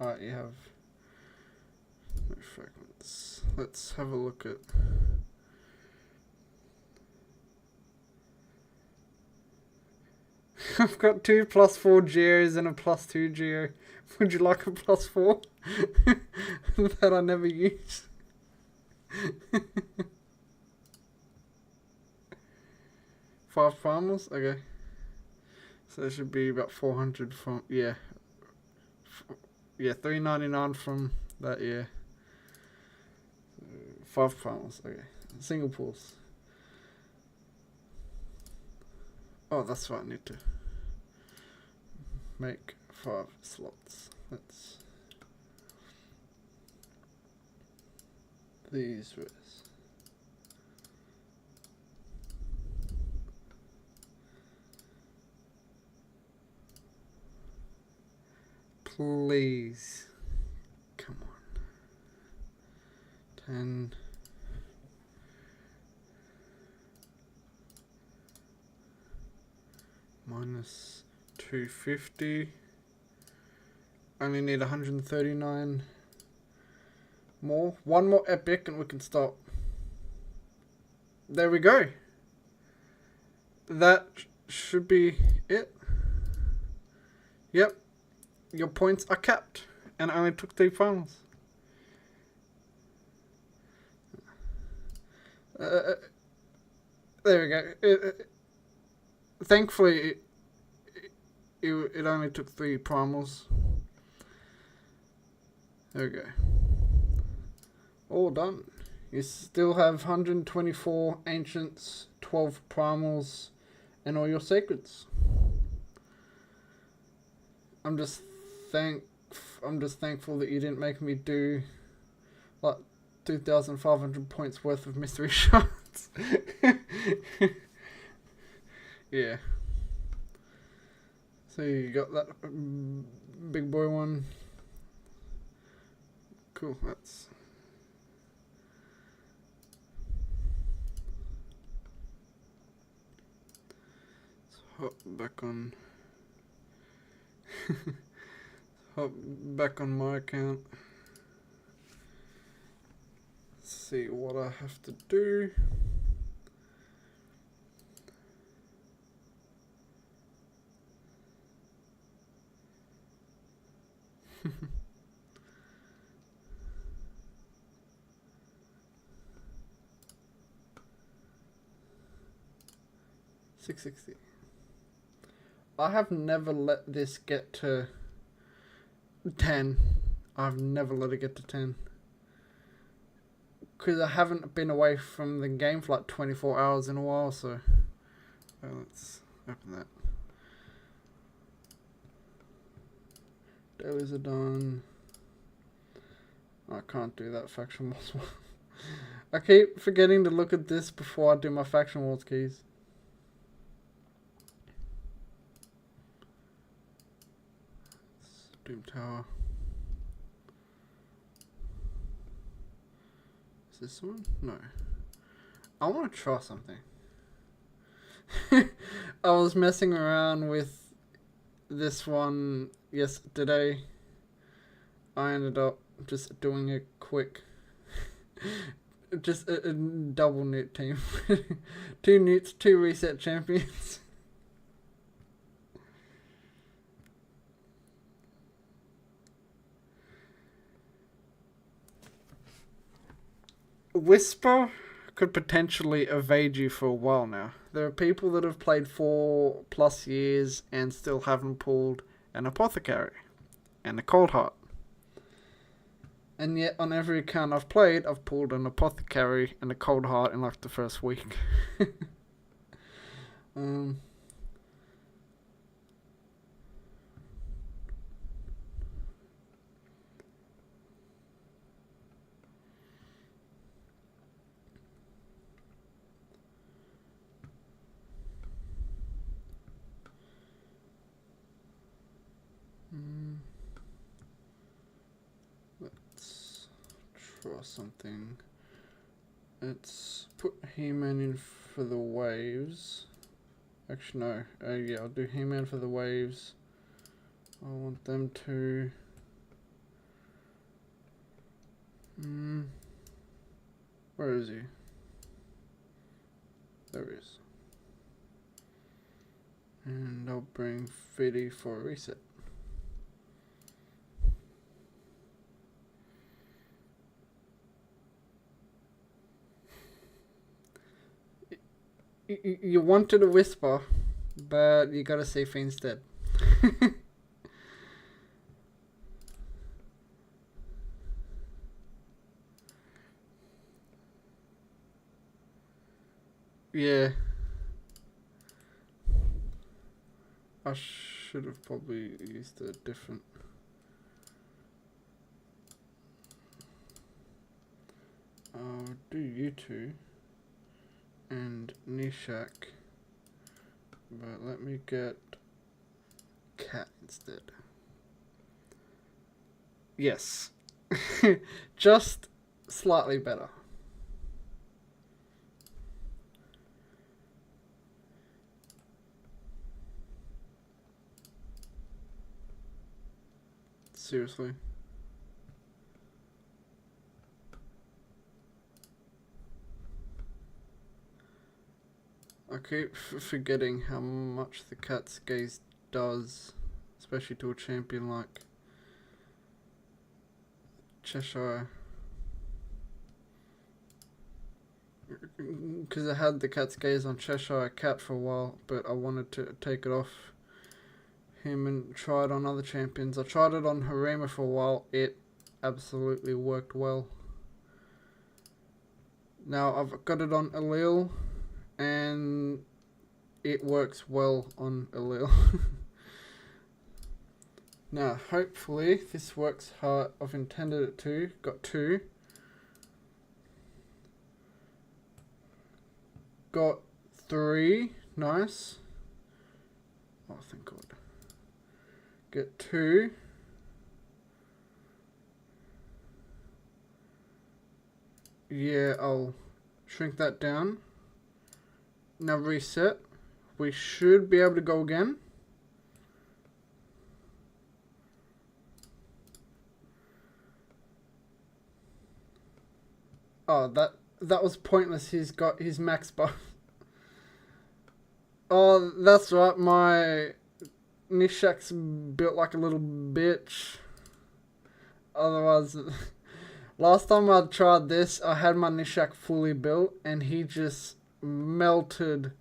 Alright, you have no fragments. Let's have a look at... I've got 2 +4 geos and a +2 geo. Would you like a +4? That I never use. Five farmers? Okay. So it should be about 400 from... Yeah. Yeah, 399 from that, yeah. 5 farmers, okay. Single pools. Oh, that's right, I need to make 5 slots. Let's... These rares. Please. Come on. 10. minus 250. Only need 139 more. One more epic and we can stop. There we go. That should be it. Yep. Your points are capped. And I only took 3 finals. There we go. Thankfully, it only took 3 primals. There we go. All done. You still have 124 ancients, 12 primals, and all your sacreds. I'm just thankful that you didn't make me do like 2,500 points worth of mystery shots. Yeah. So you got that big boy one. Cool. Let's hop back on. Hop back on my account. See what I have to do. $660. I have never let this get to 10. I've never let it get to 10. Because I haven't been away from the game for like 24 hours in a while, so let's open that. Dailies are done. I can't do that faction wars one. I keep forgetting to look at this before I do my faction wars keys. Doom Tower. Is this one? No. I want to try something. I was messing around with this one yesterday. I ended up just doing a quick, just a double newt team. 2 newts, 2 reset champions. Whisper could potentially evade you for a while now. There are people that have played 4+ years and still haven't pulled an Apothecary and a Cold Heart. And yet on every account I've played, I've pulled an Apothecary and a Cold Heart in like the first week. Let's try something. Let's put He-Man in for the waves. Actually, no. Yeah, I'll do He-Man for the waves. I want them to... Where is he? There he is. And I'll bring Fiddy for a reset. You wanted a Whisper, but you gotta say Fiend's dead. Yeah. I should have probably used a different... I'll do you two and Nishak, but let me get Cat instead. Yes. Just slightly better. Seriously. I keep forgetting how much the Cat's Gaze does, especially to a champion like Cheshire. Because I had the Cat's Gaze on Cheshire Cat for a while, but I wanted to take it off him and try it on other champions. I tried it on Harima for a while. It absolutely worked well. Now I've got it on Allele, and it works well on Allele. Now, hopefully this works how I've intended it to. Got 2. Got 3. Nice. Oh, thank God. Get 2. Yeah, I'll shrink that down. Now reset. We should be able to go again. Oh, that was pointless. He's got his max buff. Oh, that's right. My Nishak's built like a little bitch. Otherwise, last time I tried this, I had my Nishak fully built, and he just melted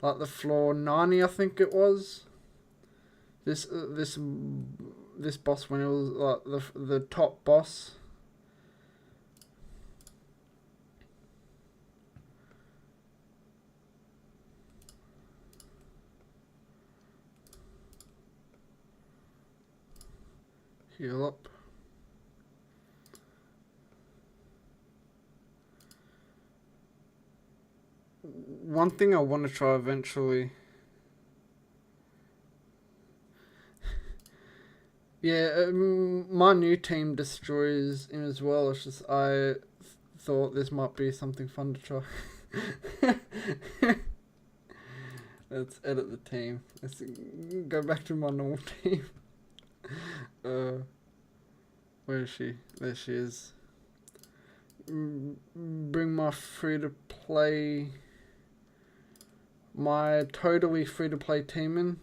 like the floor 90, I think it was. This boss when it was like the top boss. Heal up. One thing I want to try eventually. Yeah, my new team destroys him as well. It's just I thought this might be something fun to try. Let's edit the team. Let's go back to my normal team. Where is she? There she is. Bring my free-to-play... My totally free-to-play team in.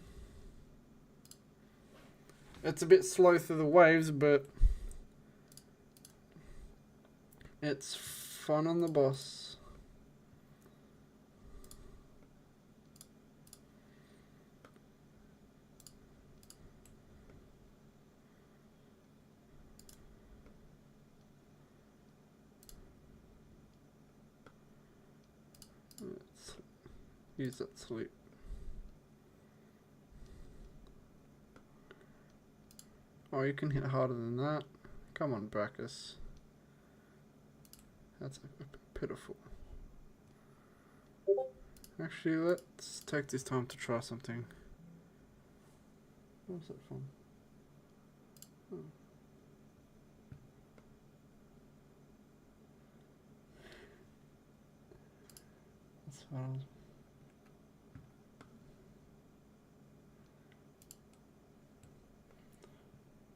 It's a bit slow through the waves, but... it's fun on the boss. Let's use that sleep. Oh, you can hit harder than that. Come on, Brackus. That's pitiful. Actually, let's take this time to try something. What's that from? Oh. That's fine.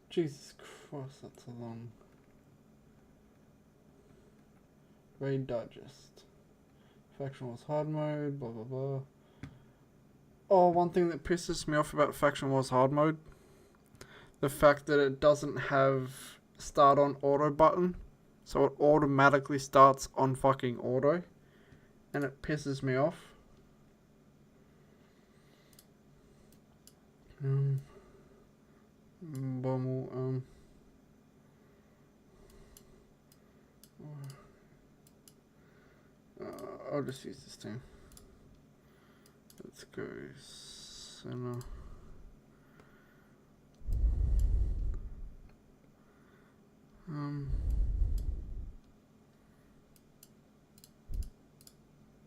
Jesus Christ, that's a long. Raid Digest. Faction Wars Hard Mode, blah blah blah. Oh, one thing that pisses me off about Faction Wars Hard Mode, the fact that it doesn't have start on auto button, so it automatically starts on fucking auto, and it pisses me off. I'll just use this thing. Let's go center.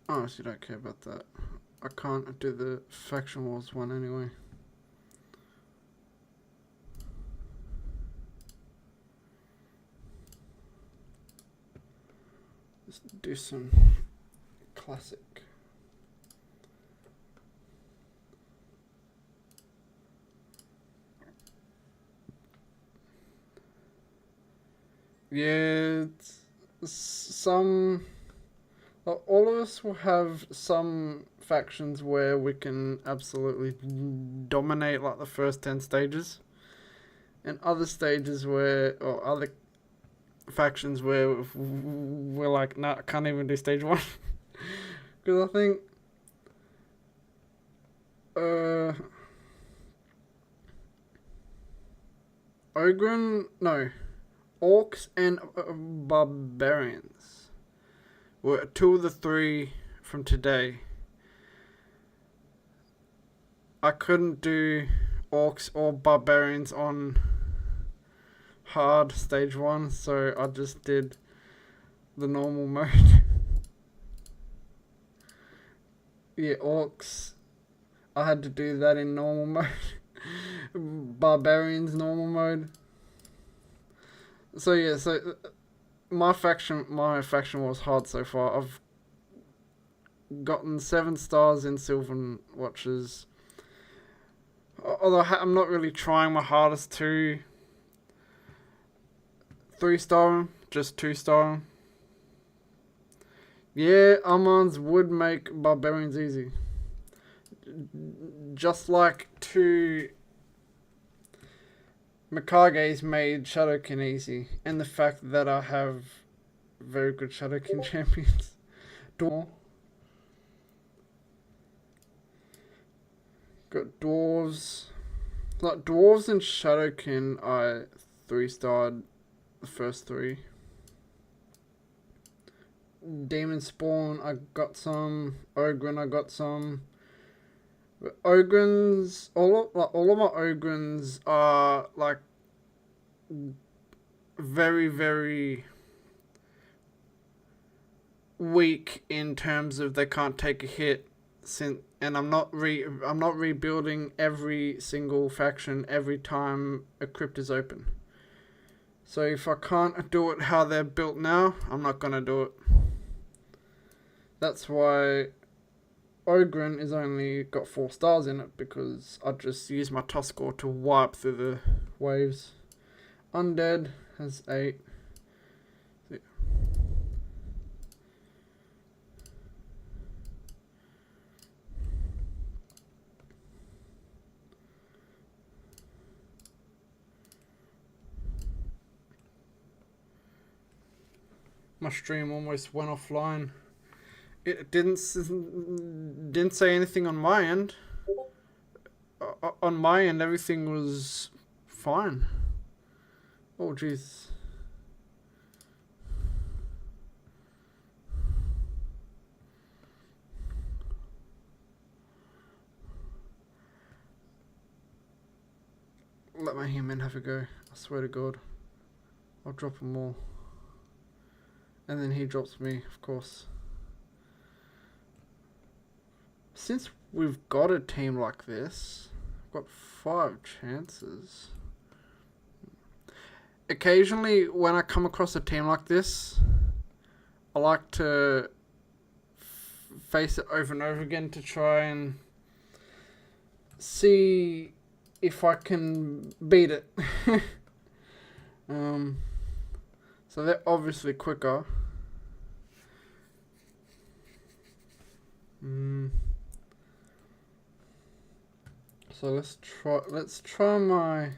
Honestly, don't care about that. I can't do the Faction Wars one anyway. Let's do some classic. Yeah, some. All of us will have some factions where we can absolutely dominate like the first 10 stages, and other stages where, or other factions where we're like, nah, I can't even do stage 1. Because I think Ogren, no, Orcs and Barbarians were 2 of the 3 from today. I couldn't do Orcs or Barbarians on hard stage 1, so I just did the normal mode. Yeah, Orcs, I had to do that in normal mode. Barbarians normal mode. So yeah, so my faction was hard so far. I've gotten 7 stars in Sylvan Watches. Although I'm not really trying my hardest to 3-star, just 2-star. Yeah, Armands would make Barbarians easy. Just like 2 Mikages made Shadowkin easy. And the fact that I have very good Shadowkin champions. Got Dwarves. Like, Dwarves and Shadowkin, I 3-starred the first 3. Demon Spawn, I got some. Ogren, I got some. But Ogrens, all of my Ogrens are like very, very weak in terms of they can't take a hit. And I'm not rebuilding every single faction every time a crypt is open. So if I can't do it how they're built now, I'm not gonna do it. That's why Ogren is only got 4 stars in it, because I just use my toss score to wipe through the waves. Undead has 8. My stream almost went offline. It didn't say anything on my end. On my end, everything was fine. Oh, jeez. Let my human have a go. I swear to God. I'll drop him all. And then he drops me, of course. Since we've got a team like this, I've got 5 chances. Occasionally, when I come across a team like this, I like to face it over and over again to try and see if I can beat it. So they're obviously quicker. So let's try my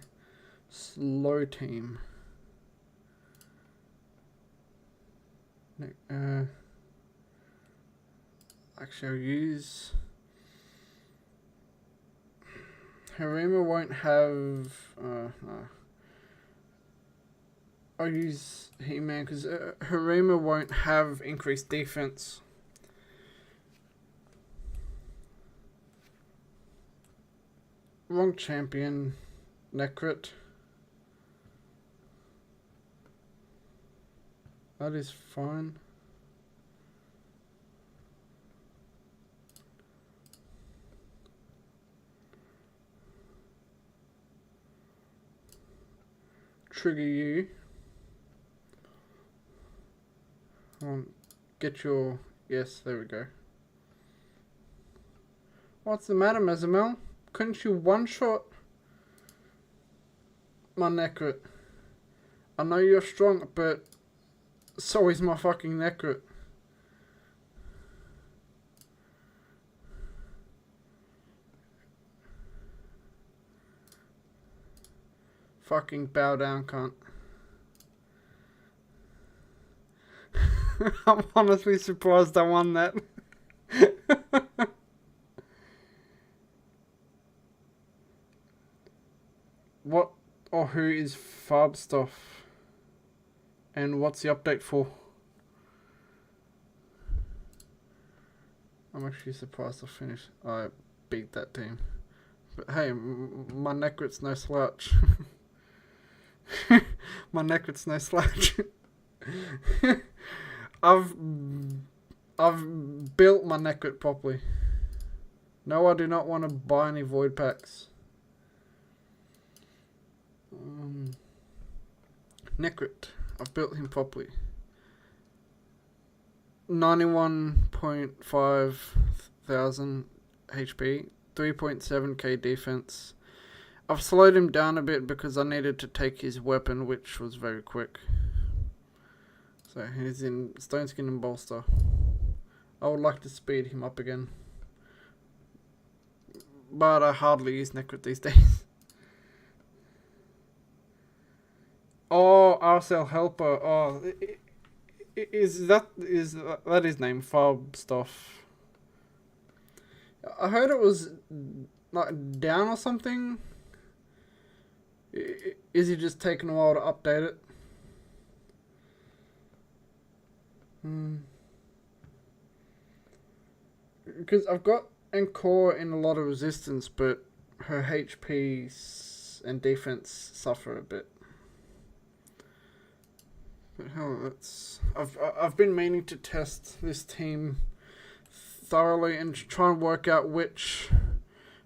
slow team. Actually, I'll use Harima won't have no. I'll use He-Man because Harima won't have increased defense. Wrong champion, Necrit. That is fine. Trigger you. Get your... Yes, there we go. What's the matter, Mezamel? Couldn't you one-shot my Necrit? I know you're strong, but so is my fucking Necrit. Fucking bow down, cunt. I'm honestly surprised I won that. What or who is Farbstuff? And what's the update for? I'm actually surprised I beat that team. But hey, my Necrit's no slouch. My Necrit's no slouch. I've built my Necrit properly. No, I do not want to buy any void packs. Necrit. I've built him properly. 91.5 thousand HP, 3.7k defense. I've slowed him down a bit because I needed to take his weapon, which was very quick. So he's in Stone Skin and Bolster. I would like to speed him up again, but I hardly use Necrit these days. Oh, RSL Helper. Oh, is that his name? Farbstuff. I heard it was like down or something. Is he just taking a while to update it? Because I've got Encore in a lot of resistance, but her HP and defense suffer a bit. But hell, I've been meaning to test this team thoroughly and try and work out which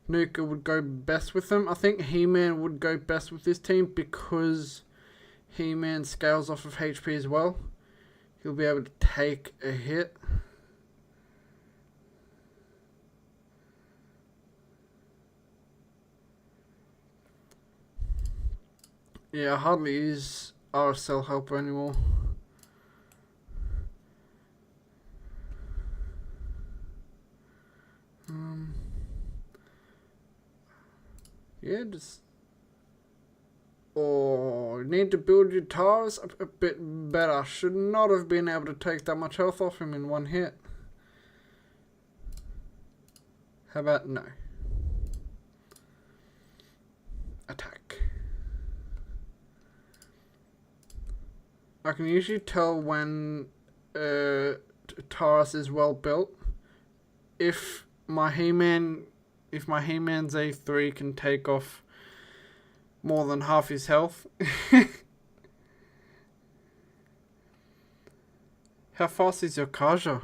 Nuka would go best with them. I think He-Man would go best with this team because He-Man scales off of HP as well. He'll be able to take a hit. Yeah, I hardly use RSL Helper anymore. Yeah, just... Oh, need to build your towers a bit better. Should not have been able to take that much health off him in one hit. How about no? Attack. I can usually tell when Taurus is well built if my He-Man's A3 can take off more than half his health. How fast is your Kaja?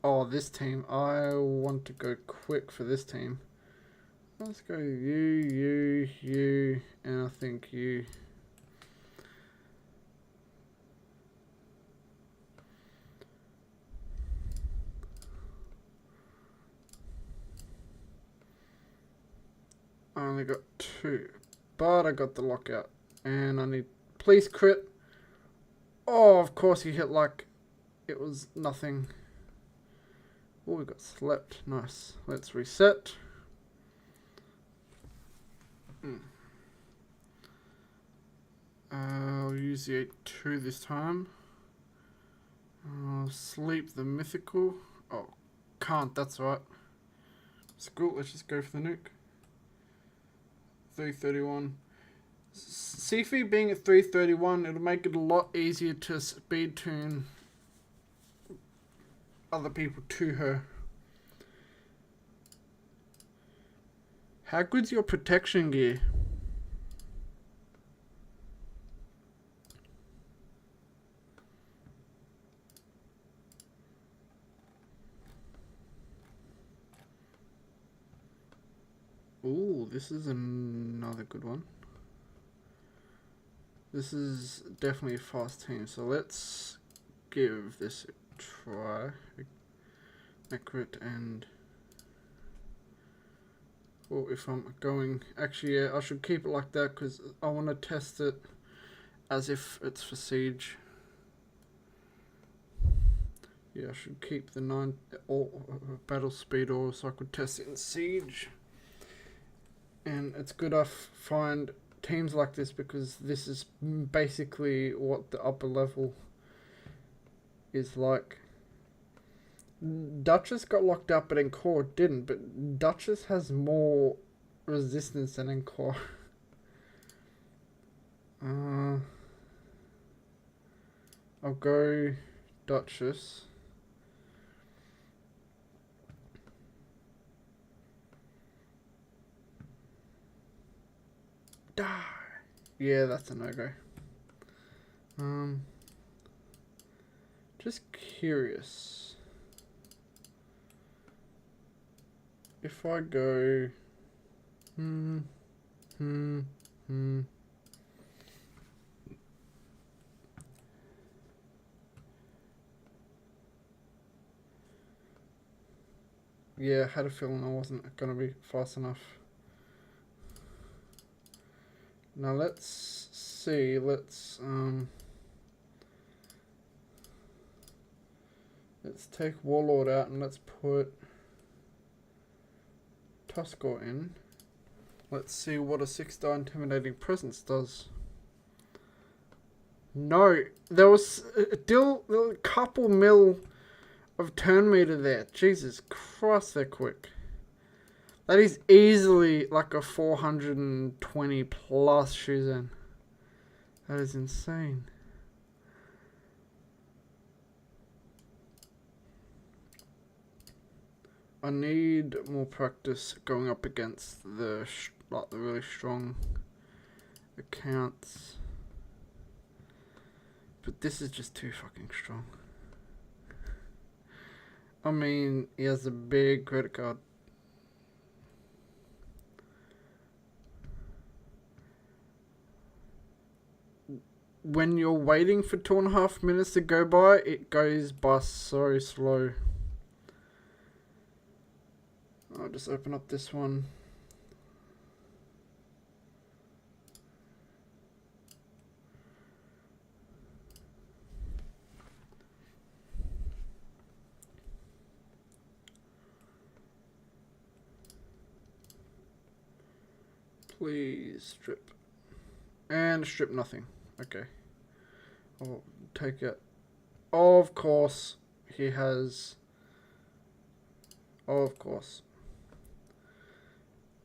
Oh, this team. I want to go quick for this team. Let's go you, and I think you. I only got 2, but I got the lockout, and I need please crit. Oh, of course he hit like it was nothing. Oh, we got slept. Nice. Let's reset. I'll use the 8-2 this time. I'll sleep the mythical. Oh, can't. That's right. Screw it. Let's just go for the nuke. 331. Sifi being at 331, it'll make it a lot easier to speed tune other people to her. How good's your protection gear? Ooh, this is another good one. This is definitely a fast team, so let's give this a try. Necrit and Or if I'm going... Actually, yeah, I should keep it like that because I want to test it as if it's for Siege. Yeah, I should keep the 9 battle speed or so I could test it in Siege. And it's good I find teams like this because this is basically what the upper level is like. Duchess got locked up but Encore didn't, but Duchess has more resistance than Encore. I'll go Duchess. Yeah, that's a no-go. Just curious. If I go... Yeah, I had a feeling I wasn't going to be fast enough. Now let's see, let's take Warlord out and let's put Tuskor in. Let's see what a 6-star Intimidating Presence does. No, there was still a couple mil of turn meter there. Jesus Christ, they're quick. That is easily like a 420 plus Shuzan. That is insane. I need more practice going up against the really strong accounts. But this is just too fucking strong. I mean, he has a big credit card. When you're waiting for 2.5 minutes to go by, it goes by so slow. I'll just open up this one. Please strip. And strip nothing. Okay. I'll take it. Oh, of course. He has... Oh, of course.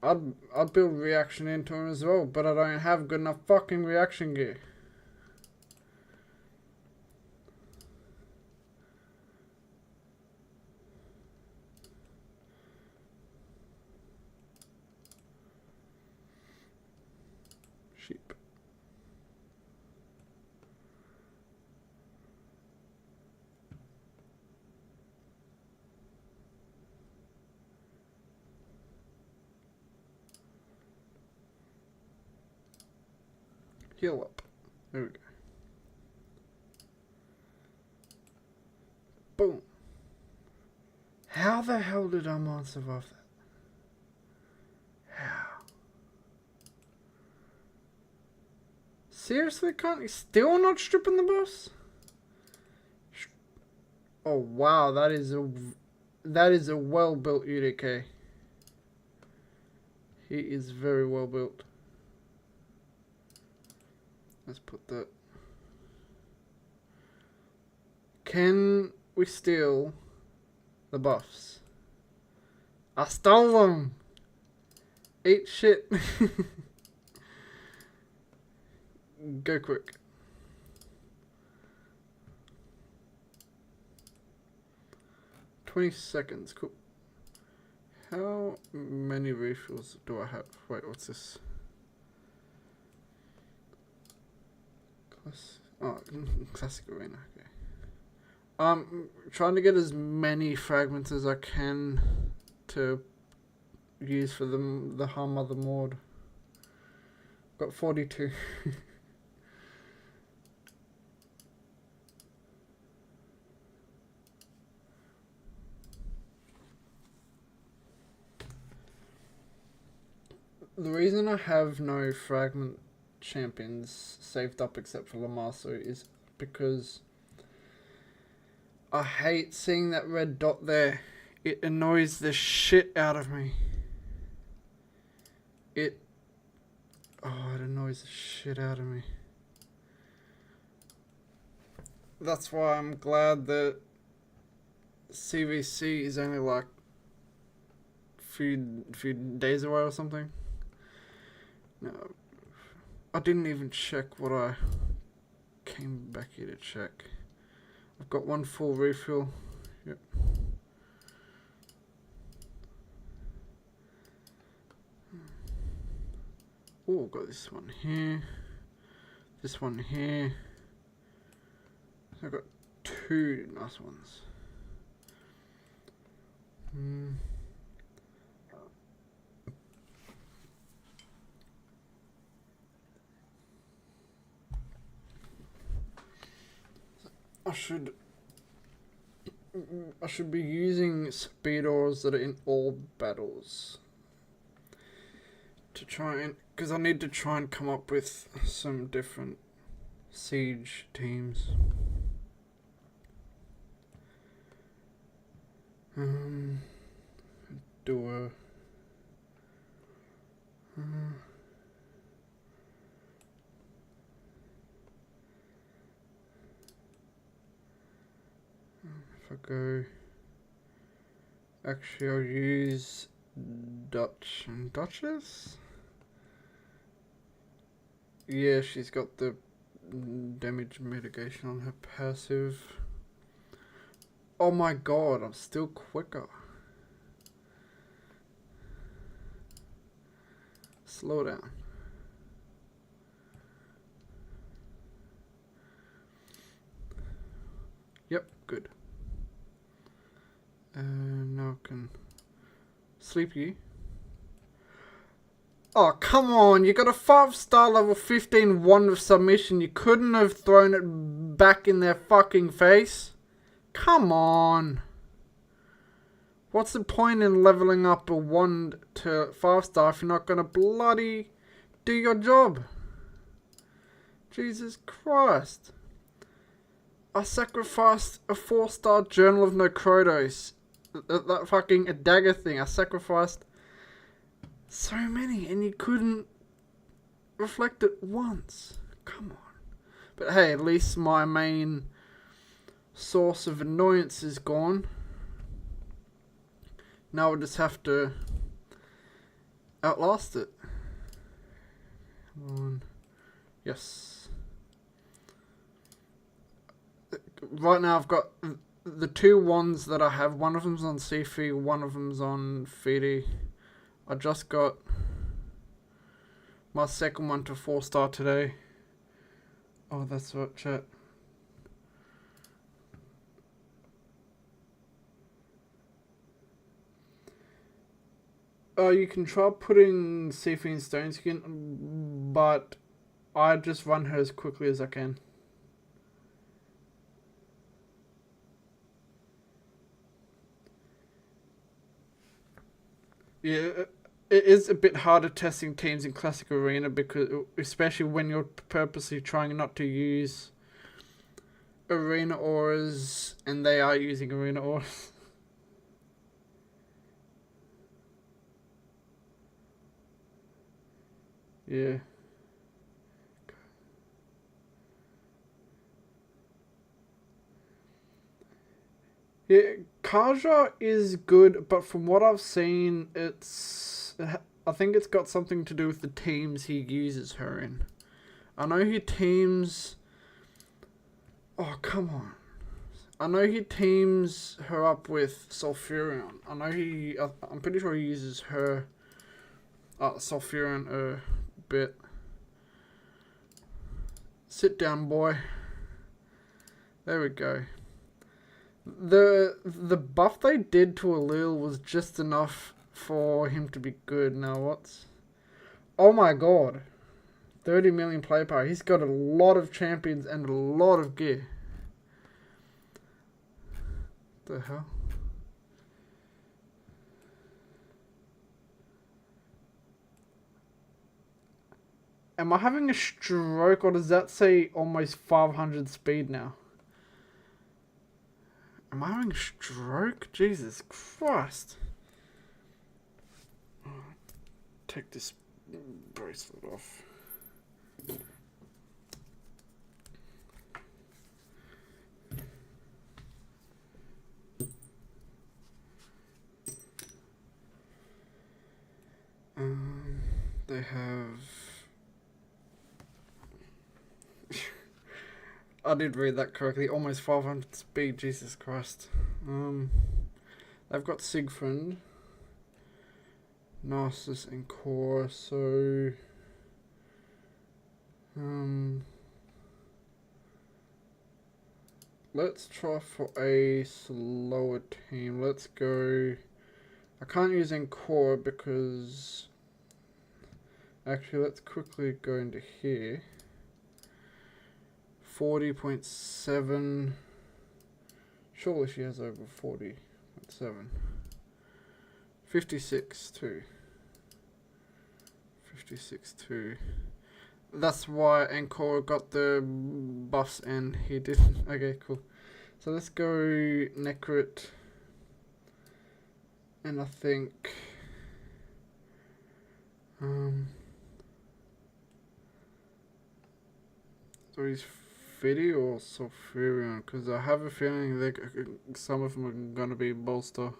I'd build reaction into him as well, but I don't have good enough fucking reaction gear. Sheep. Heal up. There we go. Boom. How the hell did Armand survive that? How? Seriously, can't he still not stripping the boss? Oh wow, that is a well built UDK. He is very well built. Let's put that. Can we steal the buffs? I stole them! Eat shit. Go quick. $20. Cool. How many refills do I have? Wait, what's this? Classic arena. Okay. Trying to get as many fragments as I can to use for the harm of the Maud. Got 42. The reason I have no fragment champions saved up except for Lamaso is because I hate seeing that red dot there. It annoys the shit out of me. It annoys the shit out of me. That's why I'm glad that CVC is only like few days away or something. No, I didn't even check what I came back here to check. I've got one full refill. Yep. Oh, got this one here. This one here. I've got two nice ones. I should be using speedors that are in all battles to try and, because I need to try and come up with some different siege teams. Do a if I go, actually I'll use Dutch and Duchess. Yeah, she's got the damage mitigation on her passive. Oh my god, I'm still quicker. Slow down. Yep, good. Now I can sleep you. Oh, come on. You got a 5-star level 15 wand of submission. You couldn't have thrown it back in their fucking face. Come on. What's the point in leveling up a wand to 5-star if you're not going to bloody do your job? Jesus Christ. I sacrificed a 4-star Journal of Necrodos. That fucking dagger thing. I sacrificed so many and you couldn't reflect it once. Come on. But hey, at least my main source of annoyance is gone. Now I just have to outlast it. Come on. Yes. Right now I've got the two wands that I have. One of them's on Sifi, one of them's on Fidi. I just got my second one to 4-star today. Oh, that's what, chat. You can try putting Sifi in Stone Skin, but I just run her as quickly as I can. Yeah, it is a bit harder testing teams in Classic Arena, because especially when you're purposely trying not to use Arena auras and they are using Arena auras. Yeah. Yeah, Kaja is good, but from what I've seen, I think it's got something to do with the teams he uses her in. I know he teams... Oh, come on. I know he teams her up with Sulfurion. I'm pretty sure he uses her... Sulfurion a bit. Sit down, boy. There we go. The buff they did to Alil was just enough for him to be good. Now what's... Oh my god. 30 million play power. He's got a lot of champions and a lot of gear. The hell? Am I having a stroke, or does that say almost 500 speed now? Am I having a stroke? Jesus Christ. Take this bracelet off. They have... I did read that correctly. Almost 500 speed, Jesus Christ. They've got Siegfried, Narcissus, and Core, so... let's try for a slower team. Let's go... I can't use Encore because... Actually, let's quickly go into here. 40.7. Surely she has over 40.7. 56 too. 56 too. That's why Encore got the buffs and he didn't. Okay, cool. So let's go Necrit. And I think... so he's Fiddy or Sulfurion? Because I have a feeling that some of them are going to be Bolster.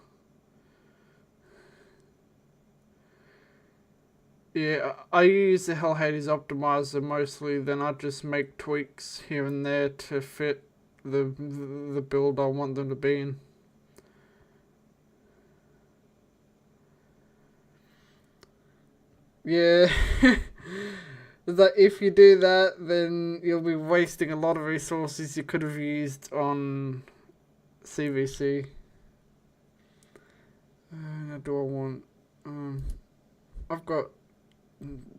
Yeah, I use the Hell Hades optimizer mostly, then I just make tweaks here and there to fit the build I want them to be in. Yeah, that if you do that, then you'll be wasting a lot of resources you could have used on CVC. Now do I want... I've got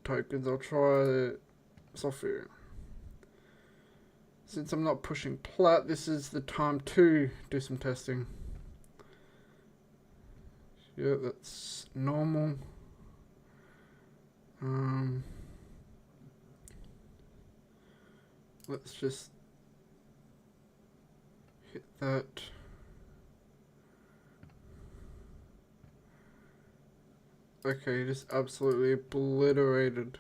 tokens. I'll try Sophia. Since I'm not pushing plat, this is the time to do some testing. Yeah, that's normal. Let's just hit that. Okay, just absolutely obliterated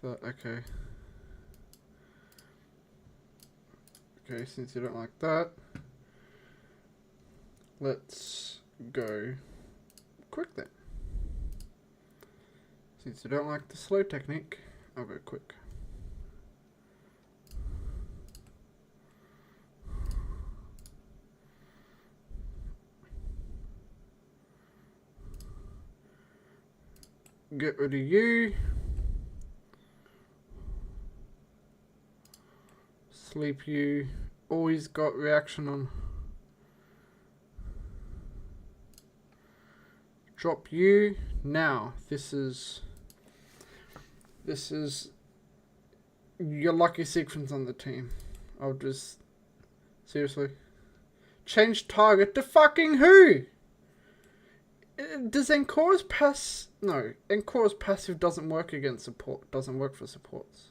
that. Okay. Okay, since you don't like that, let's go quick then. Since you don't like the slow technique, I'll go quick. Get rid of you. Sleep you. Always got reaction on. Drop you. Now, this is your lucky sequence on the team. I'll just... Seriously. Change target to fucking who? Does Encore's pass... No. Encore's passive doesn't work against support. Doesn't work for supports.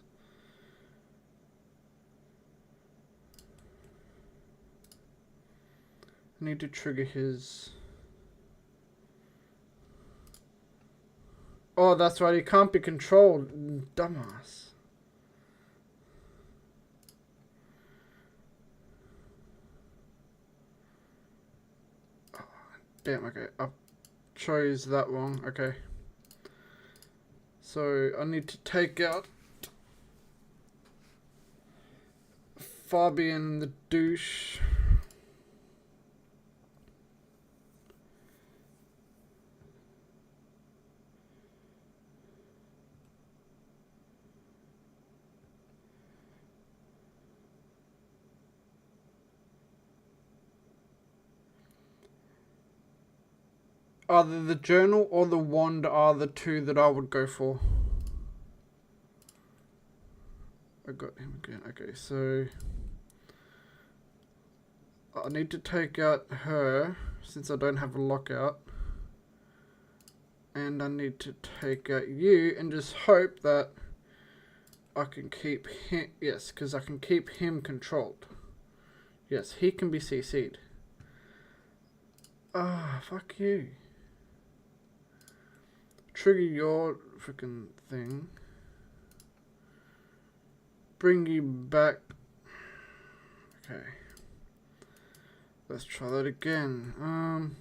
I need to trigger his... Oh, that's right. He can't be controlled. Dumbass. Oh, damn, okay. I chose that wrong. Okay. So, I need to take out Fabian the douche. Either the journal or the wand are the two that I would go for. I got him again. Okay, so I need to take out her since I don't have a lockout. And I need to take out you and just hope that I can keep him. Yes, because I can keep him controlled. Yes, he can be CC'd. Ah, fuck you. Trigger your freaking thing. Bring you back. Okay. Let's try that again.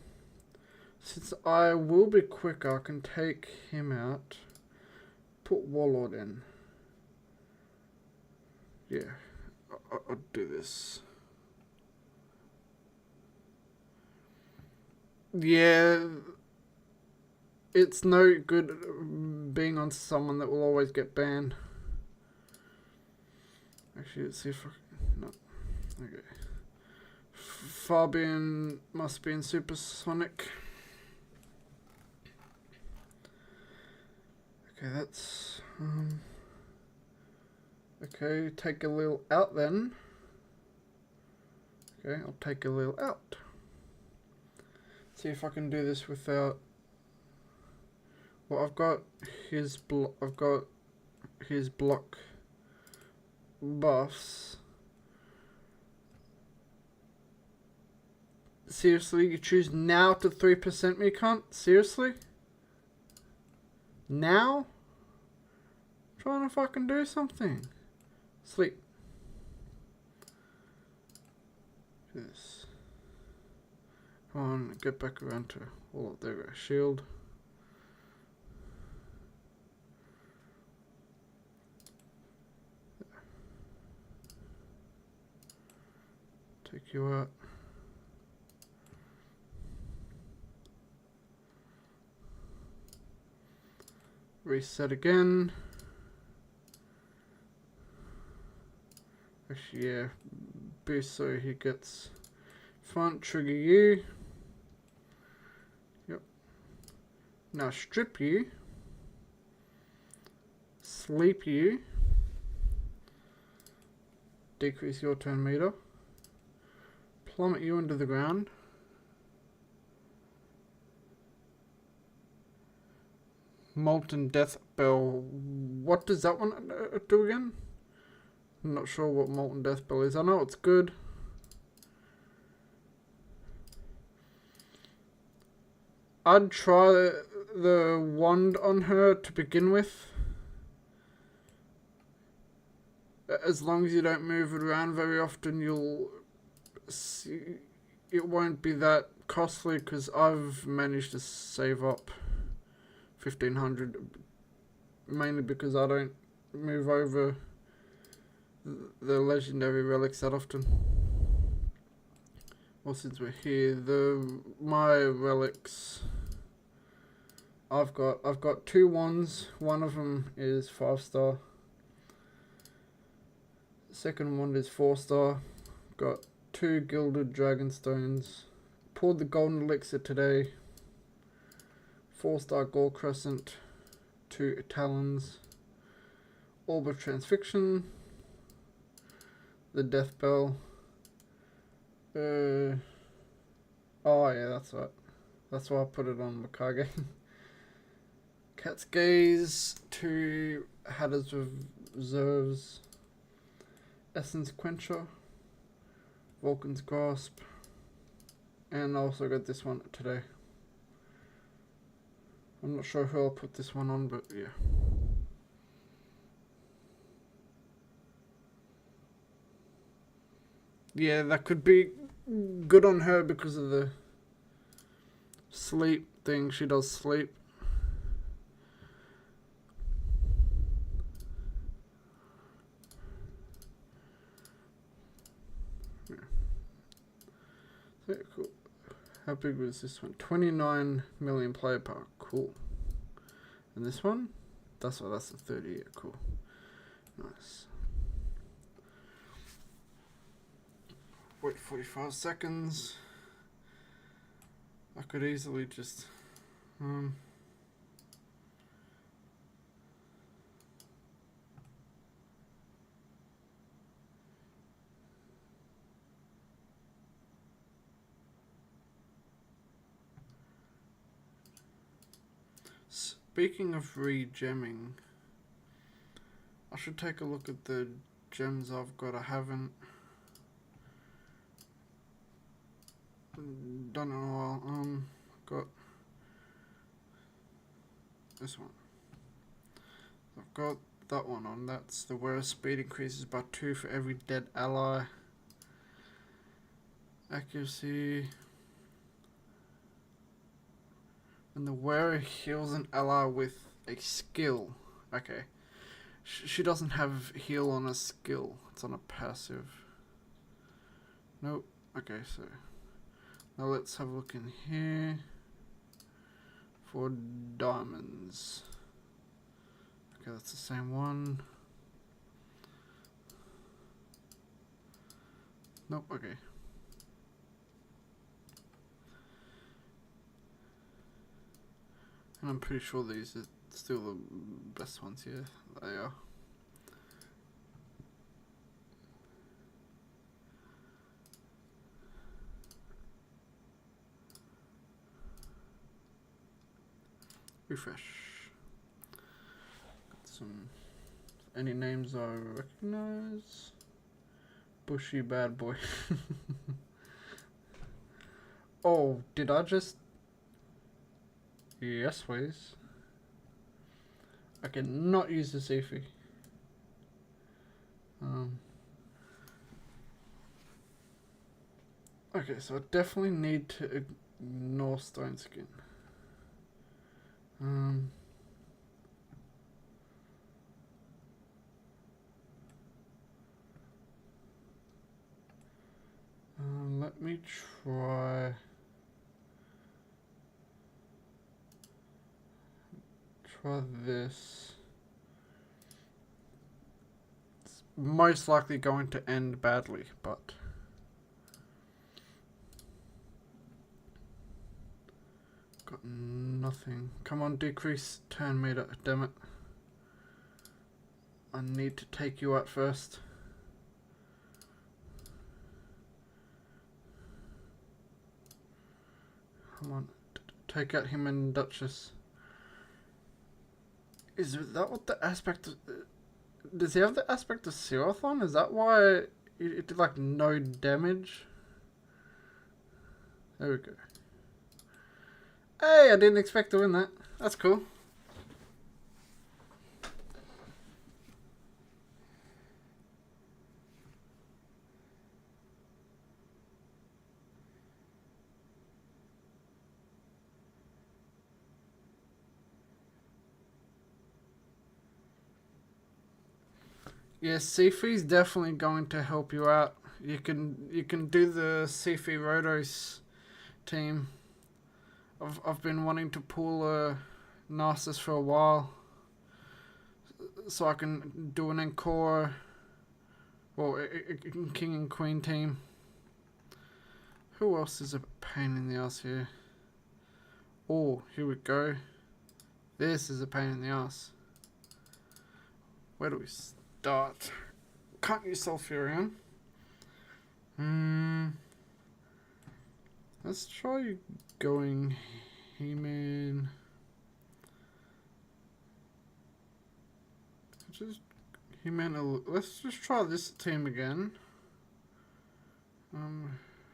Since I will be quicker, I can take him out. Put Warlord in. Yeah, I'll do this. Yeah, it's no good being on someone that will always get banned. Actually, let's see if I... No. Okay. Fabian must be in Supersonic. Okay, that's... Okay, take a little out then. Okay, I'll take a little out. See if I can do this without... Well, I've got his block buffs. Seriously, you choose now to 3% me, cunt? Seriously? Now? I'm trying to fucking do something. Sleep. Do this. Come on, get back around to... Oh, there we go. Shield. Take you out. Reset again. Actually, yeah. Boost so he gets front. Trigger you. Yep. Now strip you. Sleep you. Decrease your turn meter. Plummet you into the ground. Molten Death Bell. What does that one do again? I'm not sure what Molten Death Bell is. I know it's good. I'd try the wand on her to begin with. As long as you don't move it around very often, you'll see it won't be that costly, because I've managed to save up 1500, mainly because I don't move over the legendary relics that often. Well, since we're here, my relics, I've got 2 wands. One of them is 5-star. Second one is 4-star. Got 2 gilded dragon stones. Poured the golden elixir today. 4-star gold crescent. 2 talons. Orb of transfixion. The death bell. Oh yeah, that's right. That's why I put it on Mikage. Cat's gaze. 2 Hatter's reserves. Essence Quencher, Vulcan's Grasp, and I also got this one today. I'm not sure who I'll put this one on, but yeah. Yeah, that could be good on her because of the sleep thing. She does sleep. Cool. How big was this one? 29 million player power. Cool. And this one? That's the 30. Yeah, cool. Nice. Wait 45 seconds. I could easily just speaking of re-gemming, I should take a look at the gems I've got. I haven't done it in a while. Got this one. I've got that one on. That's the wearer speed increases by 2 for every dead ally. Accuracy. And the wearer heals an ally with a skill. Okay. She doesn't have heal on a skill. It's on a passive. Nope. Okay, so now let's have a look in here for diamonds. Okay, that's the same one. Nope, okay. And I'm pretty sure these are still the best ones here. They are. Refresh. Got some. Any names I recognize? Bushy bad boy. Oh, did I just? Yes, please. I cannot use the Sifi. Okay, so I definitely need to ignore Stone Skin. Let me try this. It's most likely going to end badly, but got nothing. Come on, decrease turn meter. Damn it. I need to take you out first. Come on, take out him and Duchess. Is that what the aspect of, does he have the aspect of Serathon? Is that why it did like no damage? There we go. Hey, I didn't expect to win that. That's cool. Yeah, Sifi's definitely going to help you out. You can do the Sifi Rotos team. I've been wanting to pull a Narcissus for a while, so I can do an Encore, well, a King and Queen team. Who else is a pain in the ass here? Oh, here we go. This is a pain in the ass. Where do we start? Can't use Sulfurion. Let's try going He-Man. Just He-Man. Let's just try this team again.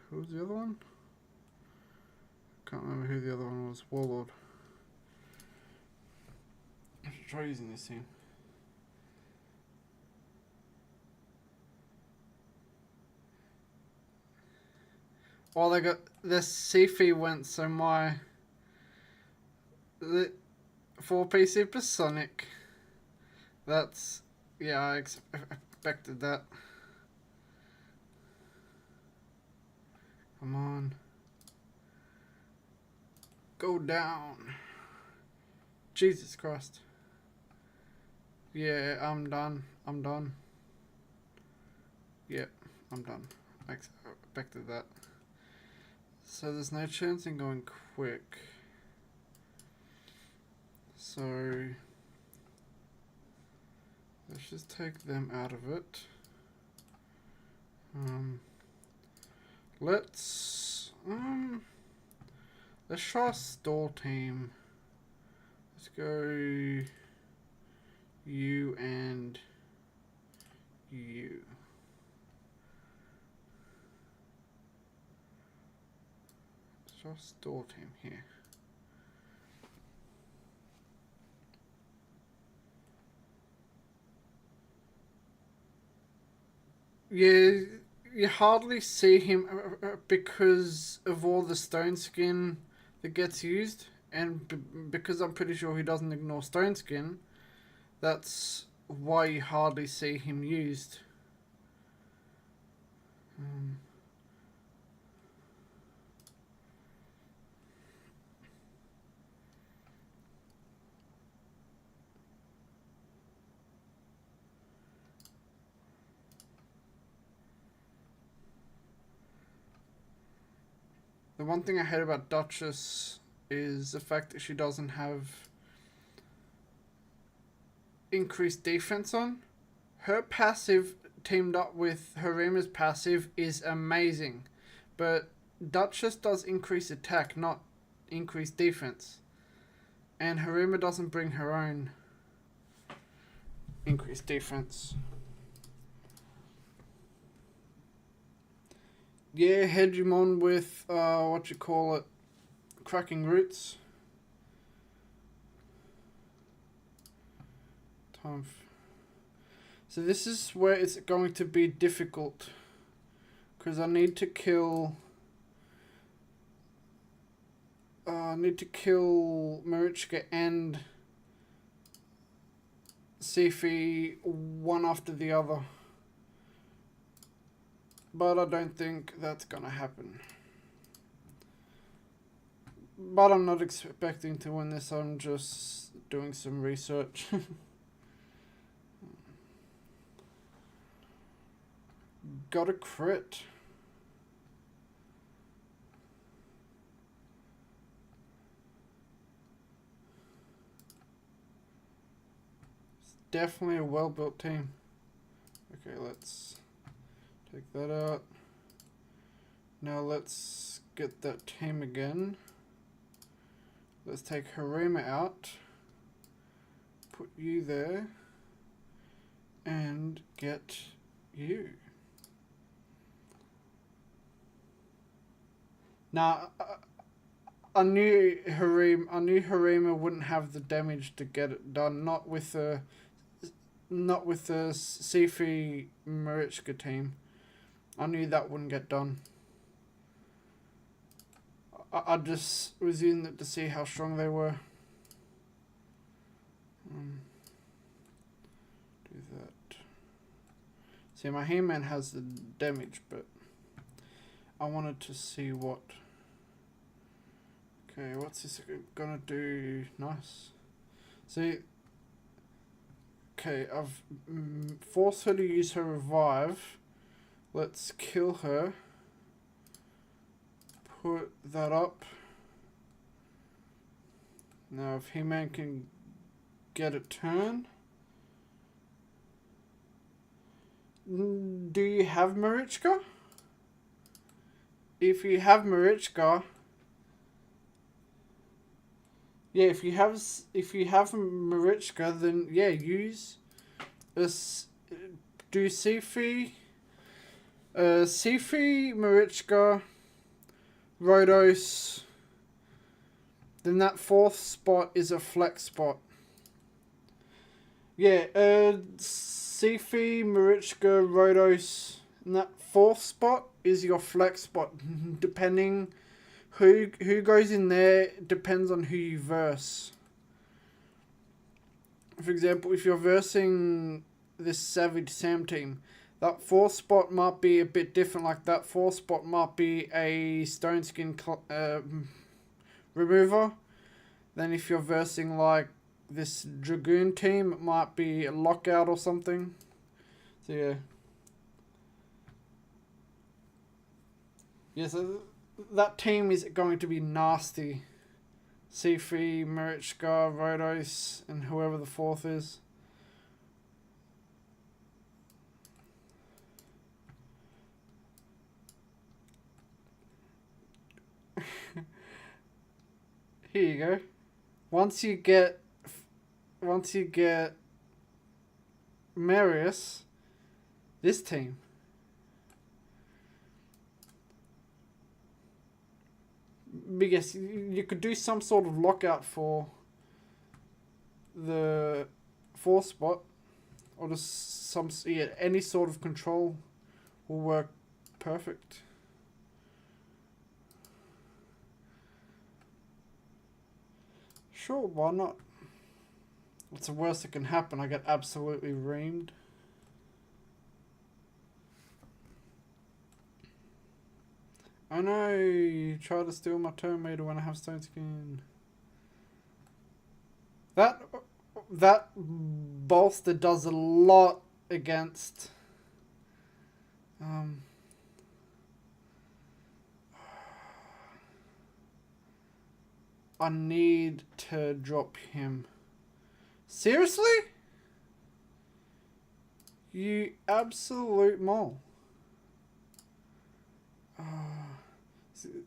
Who's the other one? Can't remember who the other one was. Warlord. I should try using this team. Well, they got this Sifi went, so the 4P Supersonic. That's, yeah, I expected that. Come on. Go down. Jesus Christ. Yeah, I'm done. I'm done. Yep, I'm done. I expected that. So there's no chance in going quick. So let's just take them out of it. Let's try a stall team. Let's go you and you. Just store team here. Yeah, you hardly see him because of all the stone skin that gets used, and because I'm pretty sure he doesn't ignore stone skin, that's why you hardly see him used. The one thing I hate about Duchess is the fact that she doesn't have increased defense on. Her passive teamed up with Harima's passive is amazing, but Duchess does increase attack, not increase defense. And Harima doesn't bring her own increased defense. Yeah, Hegemon with, what you call it, cracking roots. So this is where it's going to be difficult, because I need to kill Marichka and Sifi one after the other. But I don't think that's gonna happen. But I'm not expecting to win this, I'm just doing some research. Got a crit. It's definitely a well-built team. Okay, let's take that out. Now let's get that team again. Let's take Harima out. Put you there. And get you. Now, I knew Harima wouldn't have the damage to get it done. Not with the Sifi Marichka team. I knew that wouldn't get done. I just was using it to see how strong they were. Do that. See, my He-Man has the damage, but I wanted to see what. Okay, what's this gonna do? Nice. See. Okay, I've forced her to use her revive. Let's kill her. Put that up. Now, if He-Man can get a turn. Do you have Marichka? If you have Marichka, yeah. If you have Marichka, then yeah, use this. Do Sifi, Marichka, Rhodos. Then that fourth spot is a flex spot. Yeah, Sifi, Marichka, Rhodos, and that fourth spot is your flex spot. Depending who goes in there depends on who you verse. For example, if you're versing this Savage Sam team, that fourth spot might be a bit different. Like that fourth spot might be a Stone Skin remover. Then if you're versing like this Dragoon team, it might be a lockout or something. So yeah. Yeah, so that team is going to be nasty. Sifi, Marichka, Rhodos, and whoever the fourth is. Here you go. Once you get once you get Marius, this team. But yes, you could do some sort of lockout for the 4 spot, or just any sort of control will work perfect. Sure, why not? What's the worst that can happen? I get absolutely reamed. I know, you try to steal my turn meter when I have stone skin. That bolster does a lot against I need to drop him. Seriously? You absolute mole.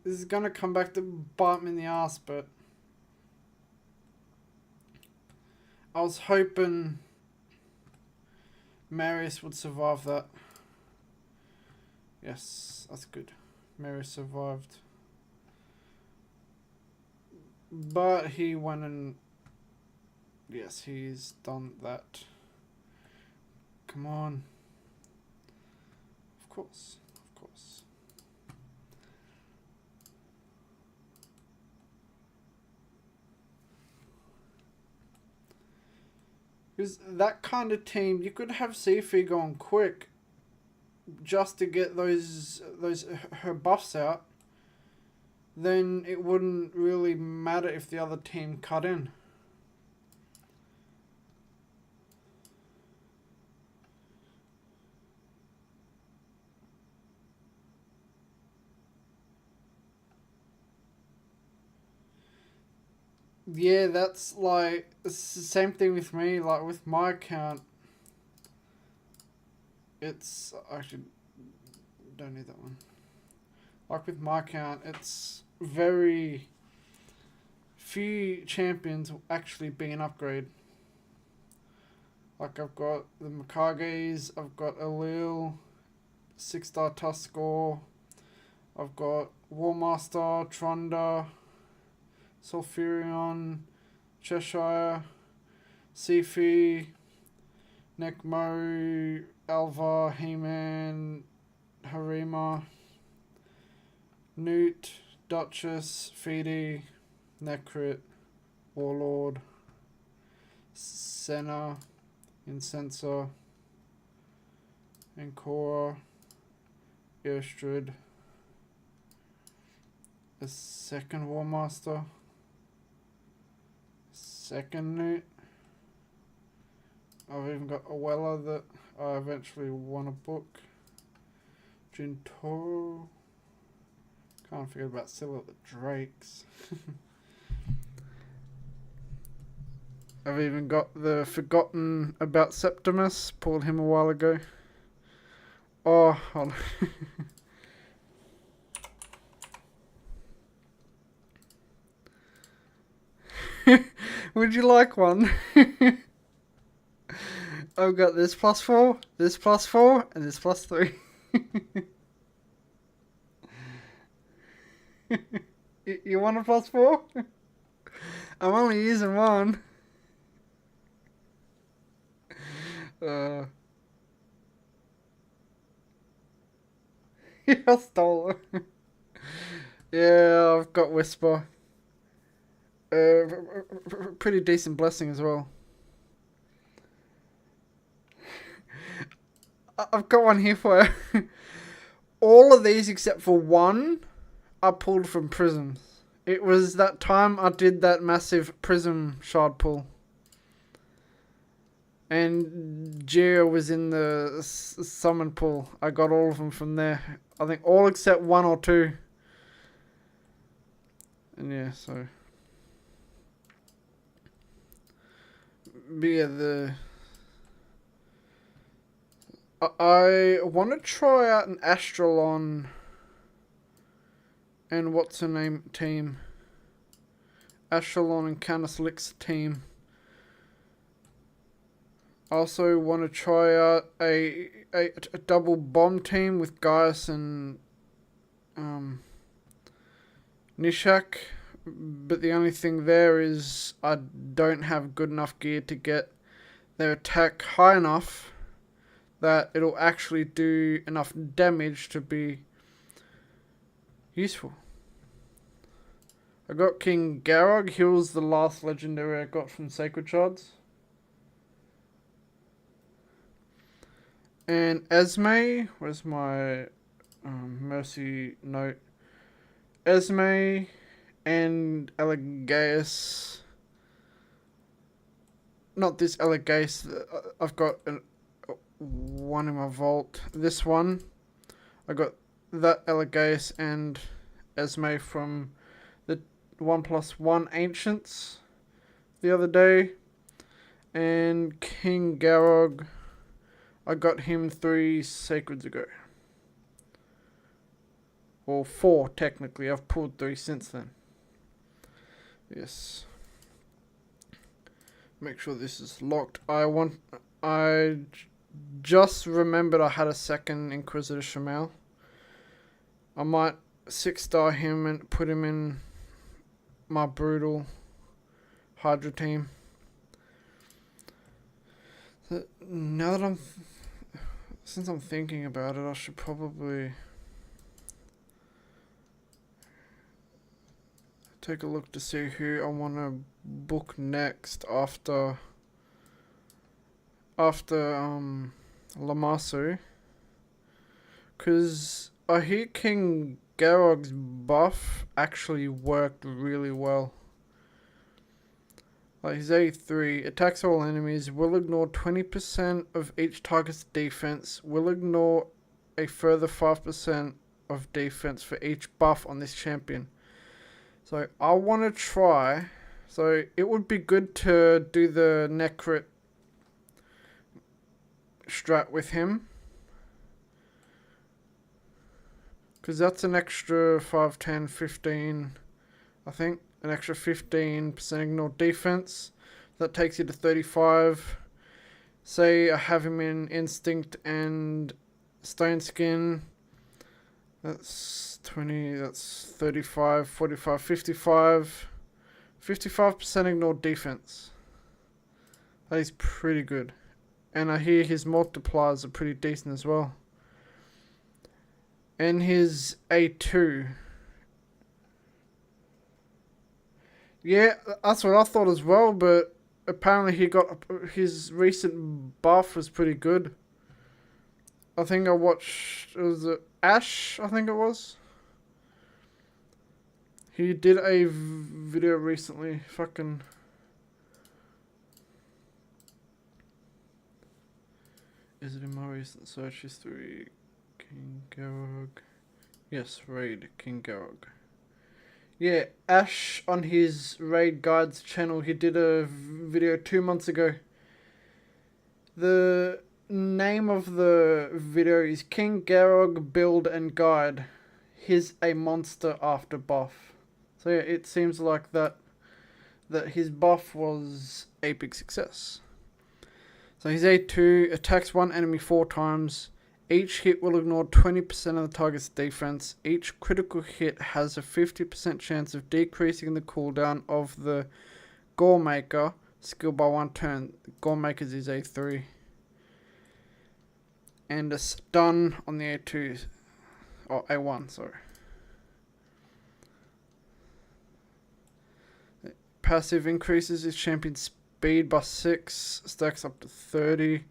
This is gonna come back to bite me in the ass, but I was hoping Marius would survive that. Yes, that's good. Marius survived. But he went and... Yes, he's done that. Come on. Of course. Of course. Because that kind of team, you could have Sifu going quick just to get her buffs out. Then it wouldn't really matter if the other team cut in. Yeah, that's like, it's the same thing with me, like with my account. It's, actually, don't need that one. Like with my account, it's very few champions will actually be an upgrade. Like I've got the Mikages, I've got Alil, 6-star Tuskor, I've got Warmaster, Trunda, Sulfurion, Cheshire, Sifi, Nekmo, Alva, He-Man, Harima, Newt, Duchess, Feedy, Necrit, Warlord, Senna, Incenser, Ancora, Erstrid, a second Warmaster, second Newt. I've even got a Weller that I eventually want to book. Jintoro. Can't forget about Scylla the Drakes. I've even got the forgotten about Septimus. Pulled him a while ago. Oh, hold on. Would you like one? I've got this +4, this +4, and this +3. You want a +4? I'm only using one. I stole it. Yeah, I've got Whisper. Pretty decent blessing as well. I've got one here for you. All of these except for one are pulled from prisms. It was that time I did that massive prism shard pull. And Jira was in the summon pool. I got all of them from there. I think all except 1 or 2. And yeah, so... But yeah, I want to try out an Astralon and what's her name team. Astralon and Canis Lix team. I also want to try out a double bomb team with Gaius and Nishak, but the only thing there is I don't have good enough gear to get their attack high enough that it'll actually do enough damage to be useful. I got King Garog. He was the last legendary I got from Sacred Shards. And Esme, where's my mercy note? Esme and Elegaeus. Not this Elegaeus. I've got one in my vault. This one, I got that Elegaeus and Esme from the 1+1 Ancients the other day. And King Garog, I got him 3 Sacreds ago. Or 4 technically. I've pulled 3 since then. Yes. Make sure this is locked. I just remembered I had a second Inquisitor Shamael. I might 6-star him and put him in my brutal Hydra team. Now that since I'm thinking about it, I should probably take a look to see who I want to book next after Lammasu, because I hear King Garog's buff actually worked really well. Like his A3 attacks all enemies, will ignore 20% of each target's defense, will ignore a further 5% of defense for each buff on this champion. So I want to try. So it would be good to do the Necrit strat with him, because that's an extra 5, 10, 15, I think. An extra 15% ignore defense. That takes you to 35. Say I have him in Instinct and Stone Skin. That's 20, that's 35, 45, 55. 55% ignore defense. That is pretty good. And I hear his multipliers are pretty decent as well. And his A2. Yeah, that's what I thought as well, but apparently he got his recent buff was pretty good. I think I watched, it was Ash, I think it was. He did a video recently, fucking. Is it in my recent search history? King Garog. Yes, Raid King Garog. Yeah, Ash on his Raid Guides channel, he did a video 2 months ago. The name of the video is King Garog Build and Guide. He's a monster after buff. So yeah, it seems like that his buff was a big success. So his A2 attacks one enemy 4 times. Each hit will ignore 20% of the target's defense. Each critical hit has a 50% chance of decreasing the cooldown of the Goremaker skill by 1 turn. Goremaker's is A3. And a stun on the A2. Oh, A1, sorry. Passive increases his champion's speed by 6, stacks up to 30.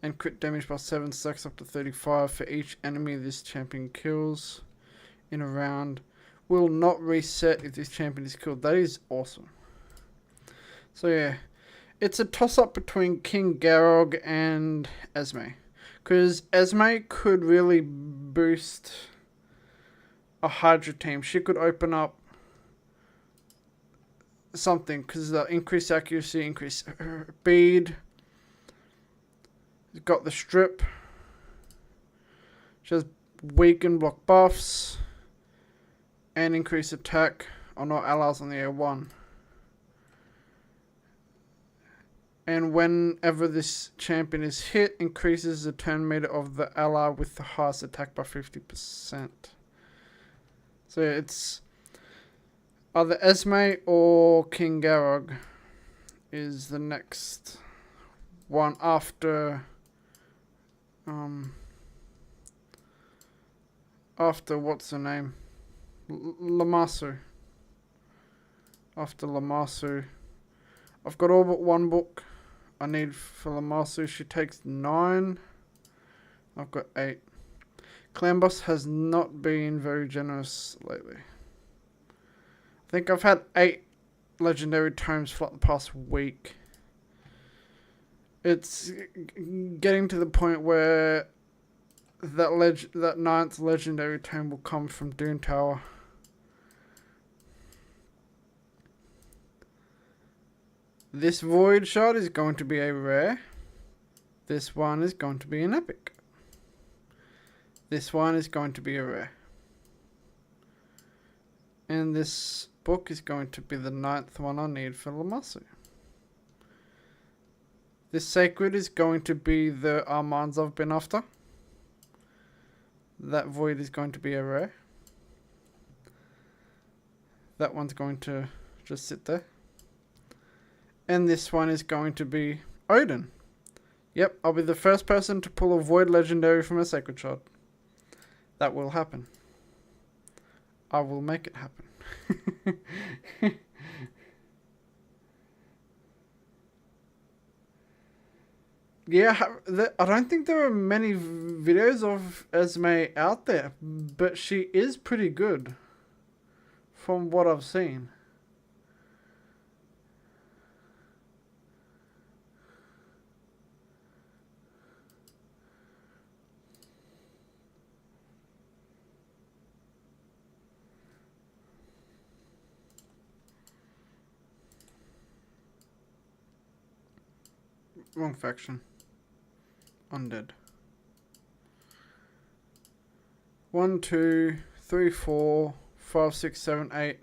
And crit damage by 7, stacks up to 35 for each enemy this champion kills in a round. Will not reset if this champion is killed. That is awesome. So yeah, it's a toss-up between King Garog and Esme. Because Esme could really boost a Hydra team. She could open up something, because increase accuracy, increase speed. Got the strip. She has weaken block buffs and increase attack on all allies on the A1. And whenever this champion is hit, increases the turn meter of the ally with the highest attack by 50%. So it's either Esme or King Garrog is the next one after what's her name? Lammasu. After Lammasu. I've got all but one book I need for Lammasu. She takes 9. I've got 8. Clan Boss has not been very generous lately. I think I've had 8 legendary tomes for like the past week. It's getting to the point where that 9th legendary tome will come from Dune Tower. This Void Shard is going to be a rare. This one is going to be an epic. This one is going to be a rare. And this book is going to be the 9th one I need for Lammasu. This Sacred is going to be the Armands I've been after. That Void is going to be a rare. That one's going to just sit there. And this one is going to be Odin. Yep, I'll be the first person to pull a Void Legendary from a Sacred Shard. That will happen. I will make it happen. Yeah, I don't think there are many videos of Esme out there, but she is pretty good from what I've seen. Wrong faction. Undead. 1, 2, 3, 4, 5, 6, 7, 8.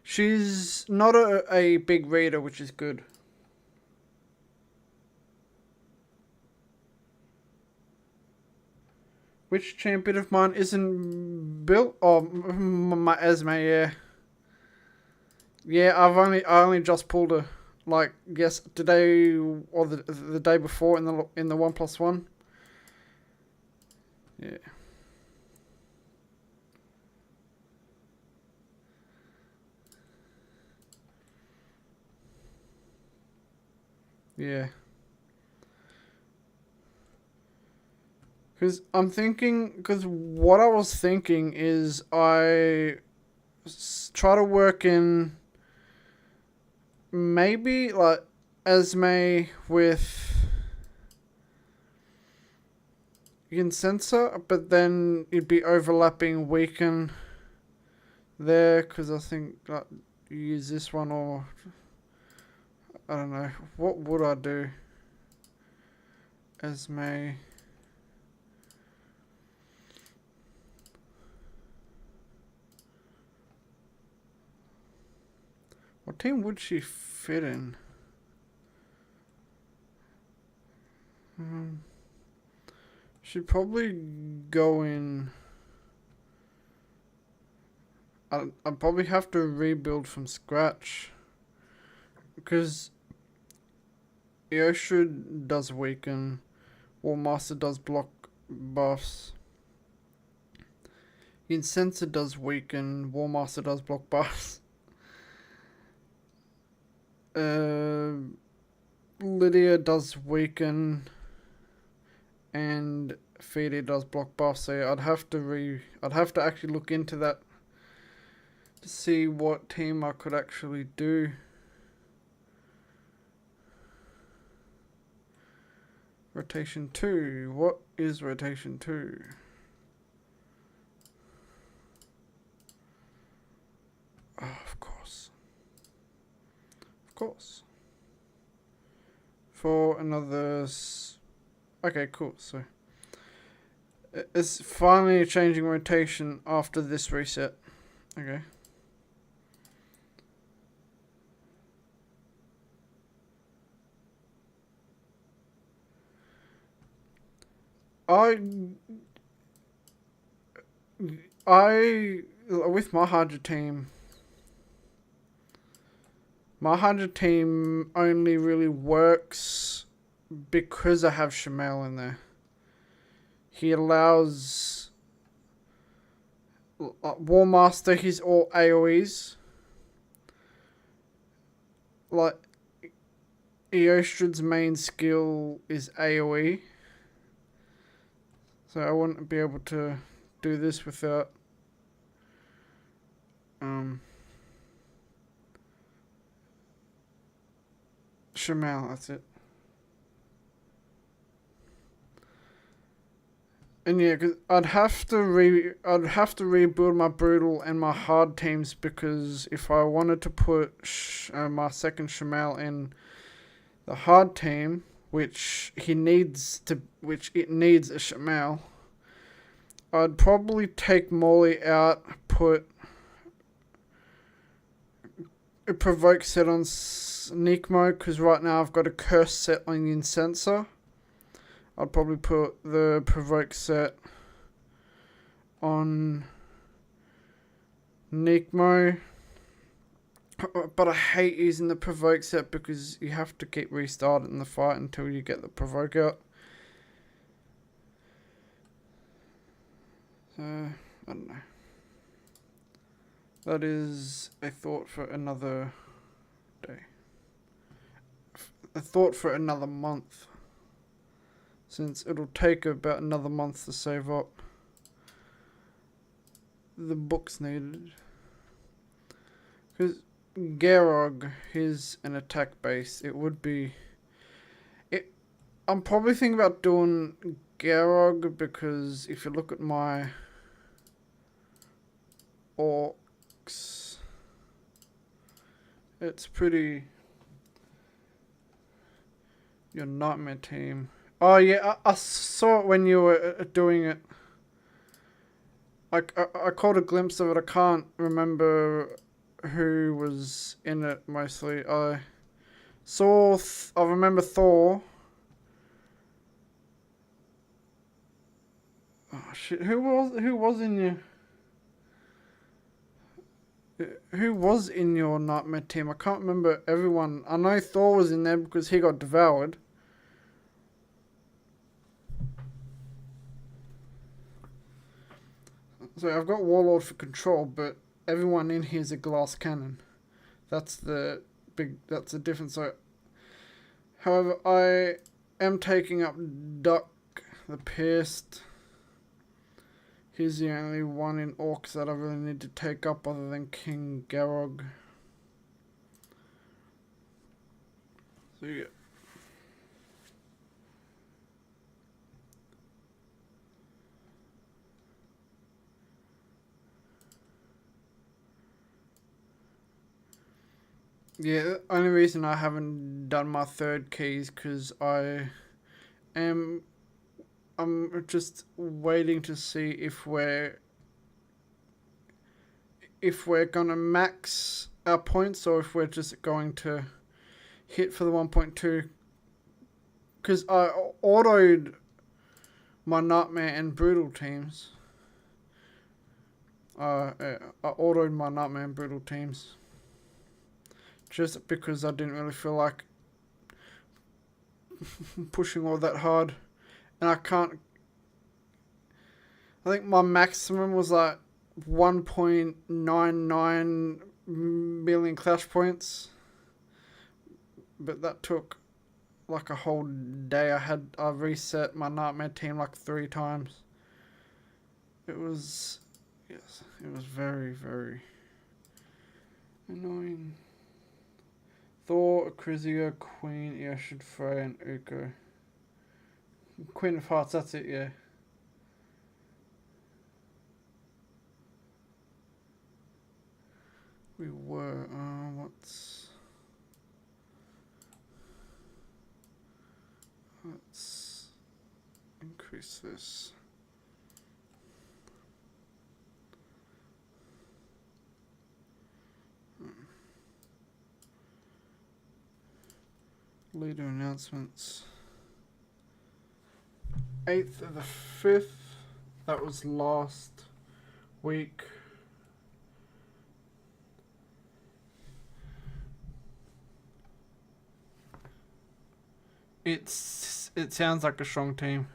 She's not a big reader, which is good. Which champion of mine isn't built? Oh, my Esme, yeah. Yeah, I only just pulled her. Like, yes, today or the day before in the 1+1. Yeah. Yeah. Because what I was thinking is I try to work in maybe like Esme with Incensa, but then you'd be overlapping Weaken there, because I think like, you use this one, or I don't know, what would I do? Esme. What team would she fit in? She'd probably go in. I'd probably have to rebuild from scratch, because Eoshud does weaken, Warmaster does block buffs, Incenser does weaken, Warmaster does block buffs. Lydia does weaken, and Feedy does block buffs. So I'd have to actually look into that to see what team I could actually do. Rotation 2. What is rotation 2? Oh, of course. Of course. For another... Okay, cool. So it's finally changing rotation after this reset. Okay. I with my 100 team only really works because I have Shemel in there. He allows Warmaster, he's all AoEs. Like, Eostrid's main skill is AoE. So I wouldn't be able to do this without Shemel, that's it. And yeah, cause I'd have to rebuild my brutal and my hard teams, because if I wanted to put my second Shemel in the hard team, which it needs a Shemel, I'd probably take Morley out, put a provoke set on sneak mode, because right now I've got a curse set on the Incenser. I'd probably put the provoke set on Nikmo. But I hate using the provoke set because you have to keep restarting the fight until you get the provoke out. So, I don't know. That is a thought for another day. A thought for another month. Since it'll take about another month to save up the books needed. Because Garog is an attack base. It would be... I'm probably thinking about doing Garog, because if you look at my orcs, it's pretty... Your Nightmare team. Oh yeah, I saw it when you were doing it. I caught a glimpse of it. I can't remember who was in it mostly. I remember Thor. Oh shit! Who was in your Nightmare team? I can't remember everyone. I know Thor was in there because he got devoured. So I've got Warlord for control, but everyone in here is a glass cannon. That's the difference. So, however, I am taking up Duck the Pierced. He's the only one in Orcs that I really need to take up other than King Garog. So yeah. Yeah, the only reason I haven't done my third key is because I'm just waiting to see if we're gonna max our points, or if we're just going to hit for the 1.2. Because I autoed my Nightmare and Brutal teams. I autoed my Nightmare and Brutal teams. Just because I didn't really feel like pushing all that hard. And I think my maximum was like 1.99 million clash points. But that took like a whole day. I reset my Nightmare team like 3 times. It was very, very annoying. Thor, Acrizia, Queen, Eostrid, Frey, and Uko. Queen of Hearts, that's it, yeah. We were, let's increase this. Leader announcements. 8th of the 5th. That was last week. It sounds like a strong team.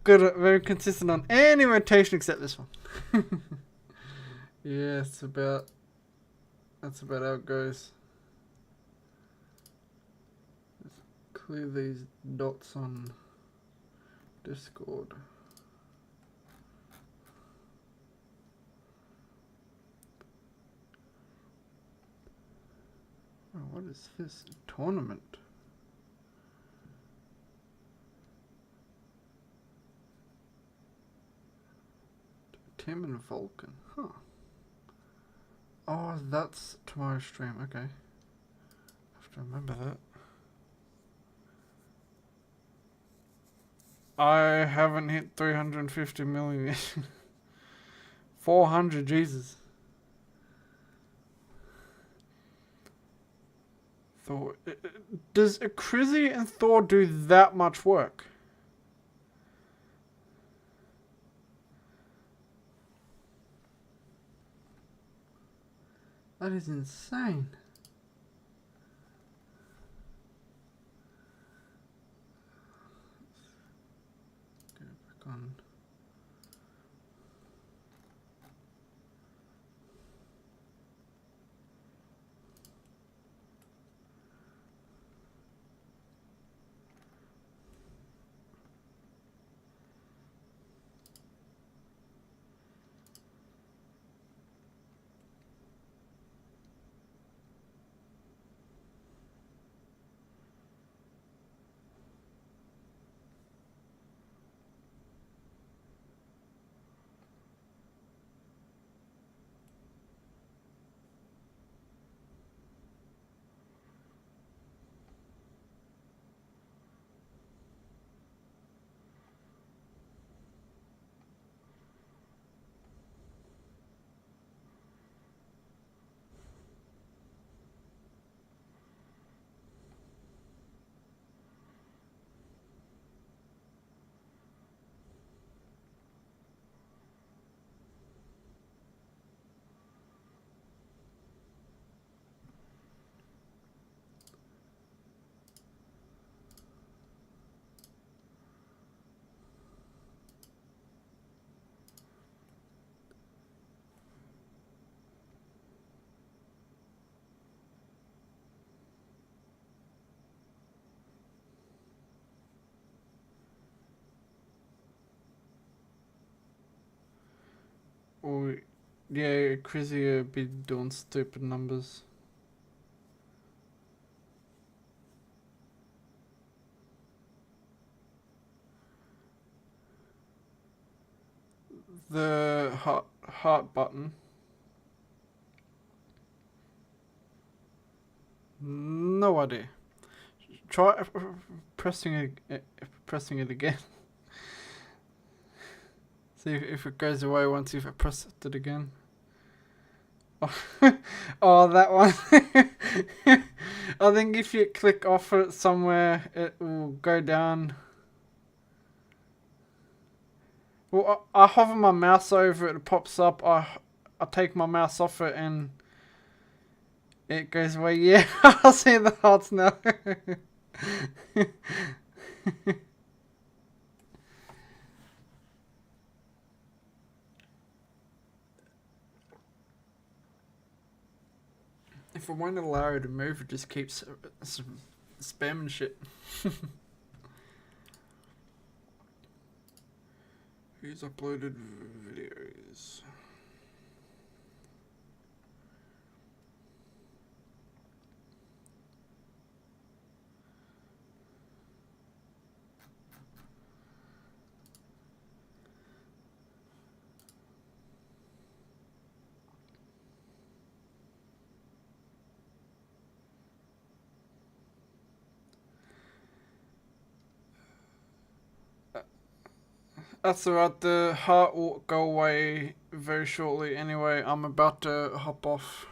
Good, very consistent on any rotation except this one. Yeah, that's about how it goes. Let's clear these dots on Discord. Oh, what is this? Tournament? Tim and Vulcan. Huh. Oh, that's tomorrow's stream. Okay. Have to remember that. I haven't hit 350 million yet. 400, Jesus. Thor. Does Crizzy and Thor do that much work? That is insane. Let's go back on. Or, yeah, Crizzy would be doing stupid numbers. The heart button. No idea. Try pressing it again. See if it goes away once you've pressed it again. Oh, that one. I think if you click off it somewhere, it will go down. Well, I hover my mouse over it, it pops up. I take my mouse off it and it goes away. Yeah, I see the hearts now. If I won't allow it to move, it just keeps spamming shit. Who's uploaded videos? That's alright, the heart will go away very shortly anyway. I'm about to hop off.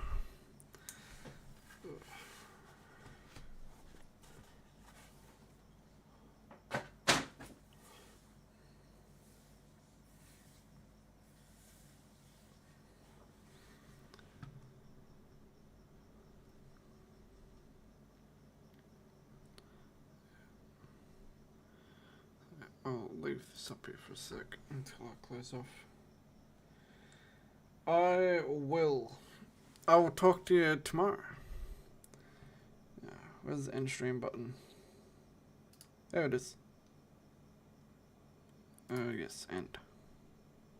I'll leave this up here for a sec until I close off. I will talk to you tomorrow. Where's the end stream button? There it is. Oh yes, end.